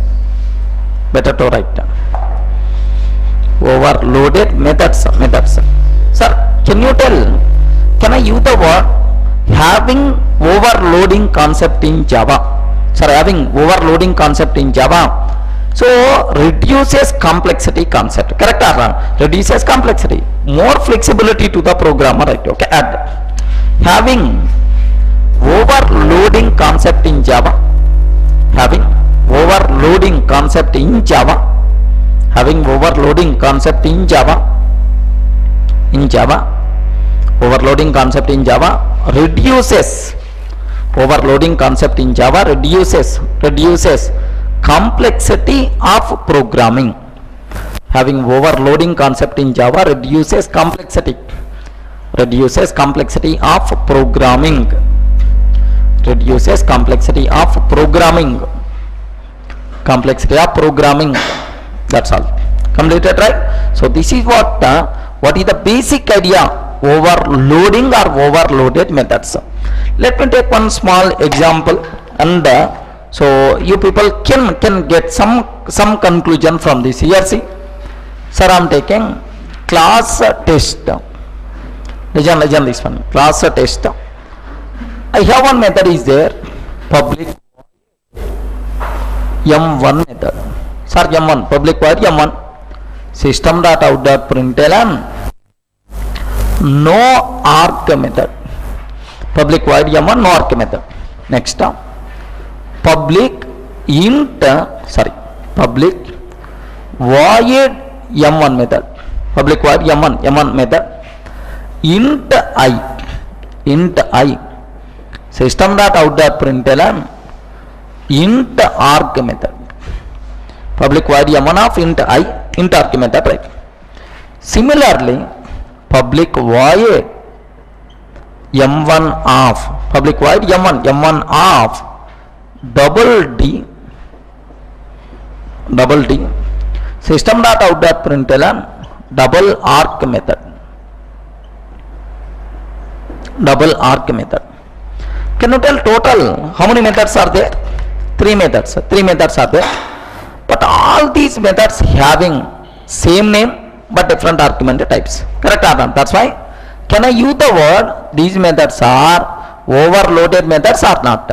Better to write. overloaded methods. Sir, can you tell, can I use the word having overloading concept in Java? Sir, having overloading concept in Java, so reduces complexity concept, correct or wrong? Reduces complexity, more flexibility to the programmer, right? Okay, add having overloading concept in Java, having overloading concept in Java, having overloading concept in Java, overloading concept in Java reduces, overloading concept in Java reduces complexity of programming. Having overloading concept in Java reduces complexity of programming, reduces complexity of programming, that's all. Completed, right? So this is what is the basic idea, overloading or overloaded methods. Let me take one small example, and so you people can get some conclusion from this. Here see, sir, I am taking class test. Listen this one, class test. I have one method is there, public M1 method. Sir, M1, public void M1, system.out.println, no arc method, public void M1, no arc method. Next, public int, public void M1 method, public void M1 method, int I, system.out.println, int arc method, public void M1 of int I, int arc method, right? Similarly, public void M1 of, public void M1 of double D, system.out.println, double arc method, Can you tell total how many methods are there? Three methods are there, but all these methods having same name but different argument types, correct or not? That's why can I use the word these methods are overloaded methods or not?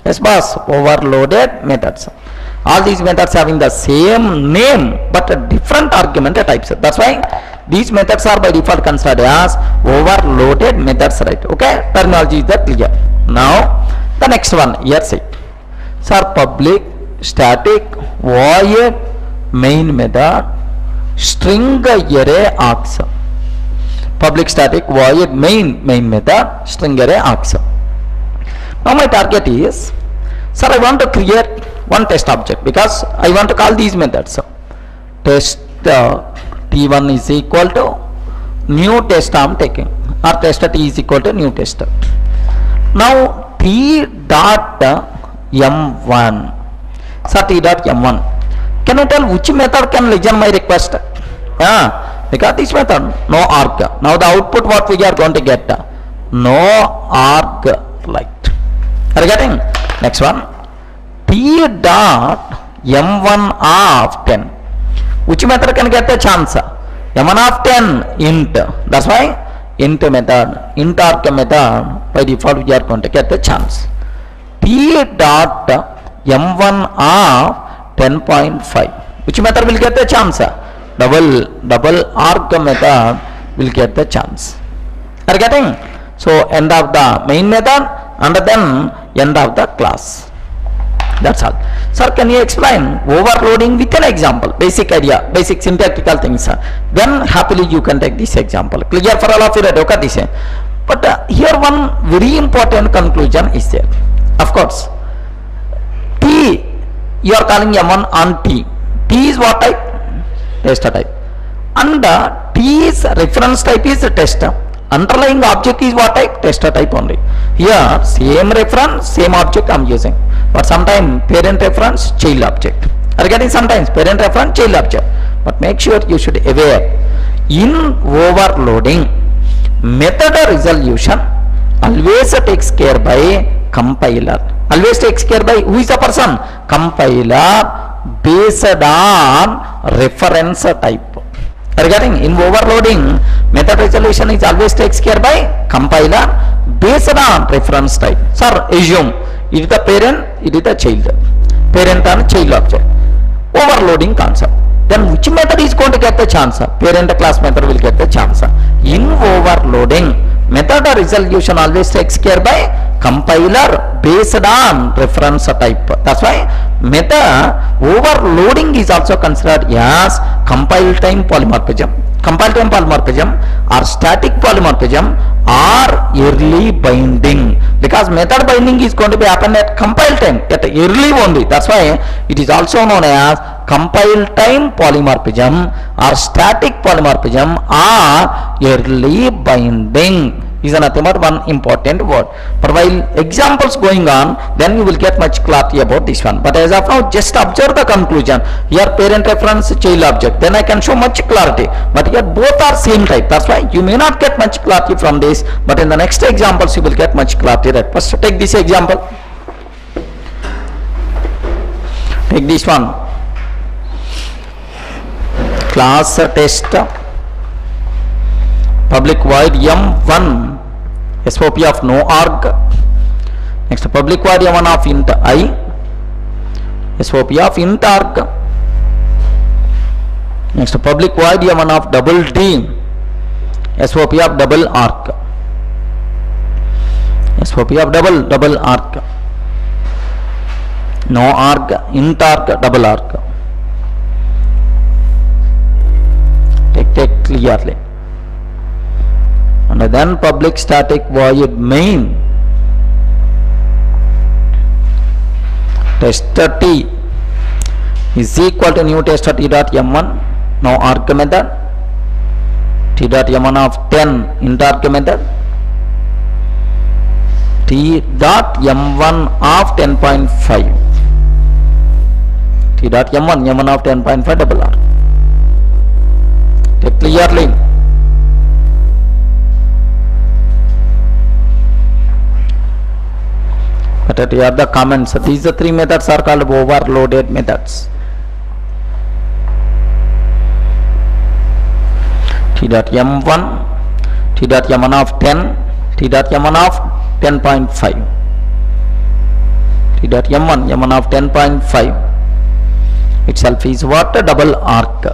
Yes boss, overloaded methods. All these methods having the same name but different argument types. That's why these methods are by default considered as overloaded methods, right? Okay, terminology is that clear. Now the next one, here say, sir, public static void main method string array args, public static void main method string array args. Now my target is, sir, I want to create one test object because I want to call these methods. Test T1 is equal to new test I am taking, or test T is equal to new test. Now T dot M1, sir, T dot M1, can you tell which method can listen my request? Because this method no arg. Now the output what we are going to get, no arg light. Are you getting? Next one, T dot M1 of 10, which method can get the chance? M1 of 10 int. That's why int method, int arg method, by default we are going to get the chance. T dot M1 of 10.5, which method will get the chance? Double arg method will get the chance. Are you getting? So end of the main method and then end of the class. That's all. Sir, can you explain overloading with an example? Basic idea, basic syntactical things. Then happily you can take this example. Clear for all of you, right? Okay, this. But here one very important conclusion is there. Of course, T, you are calling M1 on T. T is what type? Test type. And T's reference type is test. Underlying object is what type? Tester type only. Here same reference, same object I am using, but sometimes parent reference, child object. Are you getting? Sometimes parent reference, child object. But make sure you should aware, in overloading, method resolution always takes care by compiler. Always takes care by who is the person? Compiler, based on reference type. Regarding in overloading, method resolution is always takes care by compiler based on reference type. Sir, assume it is the parent, it is the child. Parent and child object. Overloading concept. Then which method is going to get the chance? Parent class method will get the chance. In overloading, method resolution always takes care by compiler based on reference type. That's why method overloading is also considered as compile time polymorphism. Compile time polymorphism or static polymorphism or early binding, because method binding is going to be happen at compile time, at early only. That's why it is also known as compile time polymorphism or static polymorphism or early binding. Is nothing but one important word. But while examples going on, then you will get much clarity about this one. But as of now, just observe the conclusion. Here parent reference, child object. Then I can show much clarity. But here both are same type. That's why you may not get much clarity from this. But in the next examples, you will get much clarity. Right? First, take this example. Take this one. Class test. Public void M1 SOP of no arg. Next, public void M1 of int I SOP of int arg. Next, public void M1 of double D SOP of double arg. SOP of double arg. No arg, int arg, double arg. Take clearly. And then public static void main tester t is equal to new tester t dot m1 no arg method, t dot m1 of 10 int arg method, t dot m1 of 10.5, t dot m1 of 10.5 double arg. Take clearly. But here the comments. These three methods are called overloaded methods. T dot m1, t dot m1 of 10, t dot m1 of 10.5, t dot m1 of 10.5 itself is what? A double arc.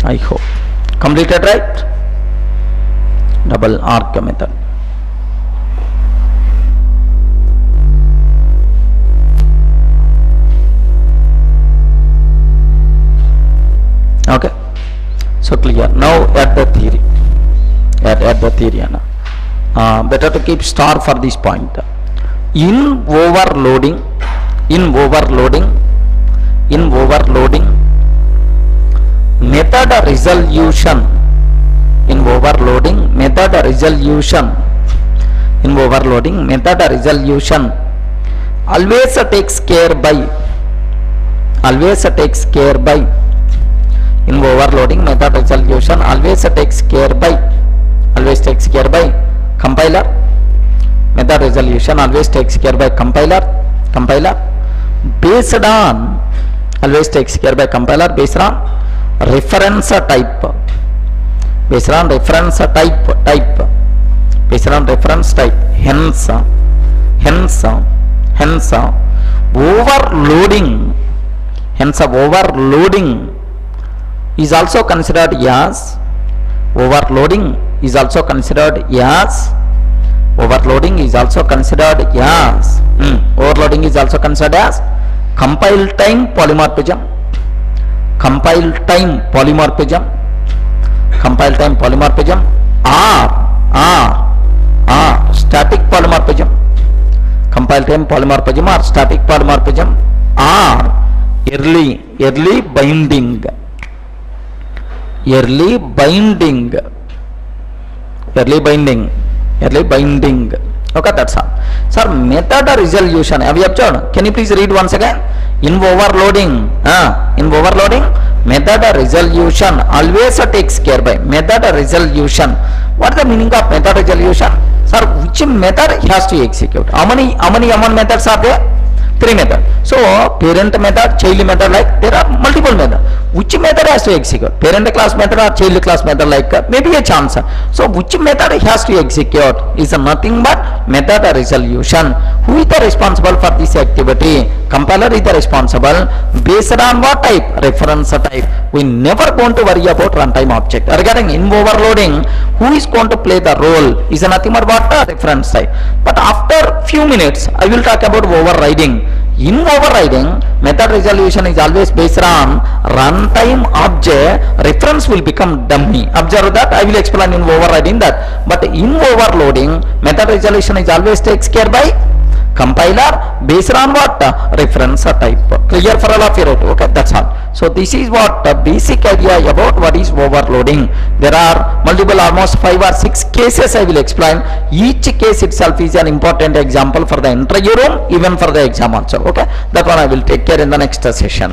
I hope completed, right? Double arc method. Okay, so clear. Now at the theory, at the theory, better to keep star for this point. In overloading, method resolution in overloading, method resolution always takes care by in overloading method resolution always takes care by compiler. Method resolution always takes care by compiler based on reference type, hence overloading is also considered as compile time polymorphism, or static polymorphism, compile time polymorphism or static polymorphism, or early binding. Okay, that's all. Sir, method resolution have you observed? Can you please read once again? In overloading, method resolution always takes care by method resolution. What is the meaning of method resolution? Sir, which method has to execute? How many methods are there? 3 methods. So parent method, child method, like there are multiple methods. Which method has to execute? Parent class method or child class method, like maybe a chance. So which method has to execute is nothing but method resolution. Who is the responsible for this activity? Compiler is the responsible. Based on what type? Reference type. We never going to worry about runtime object. Regarding in overloading, who is going to play the role is nothing but what? Reference type. But after few minutes, I will talk about overriding. In overriding, method resolution is always based on runtime object. Reference will become dummy. Observe that. I will explain in overriding that. But in overloading, method resolution is always takes care by compiler based on what? Reference type. Clear for all of you? Okay, that's all. So this is what basic idea about what is overloading. There are multiple, almost 5 or 6 cases I will explain. Each case itself is an important example for the interview room, even for the exam also. Okay, that one I will take care in the next session.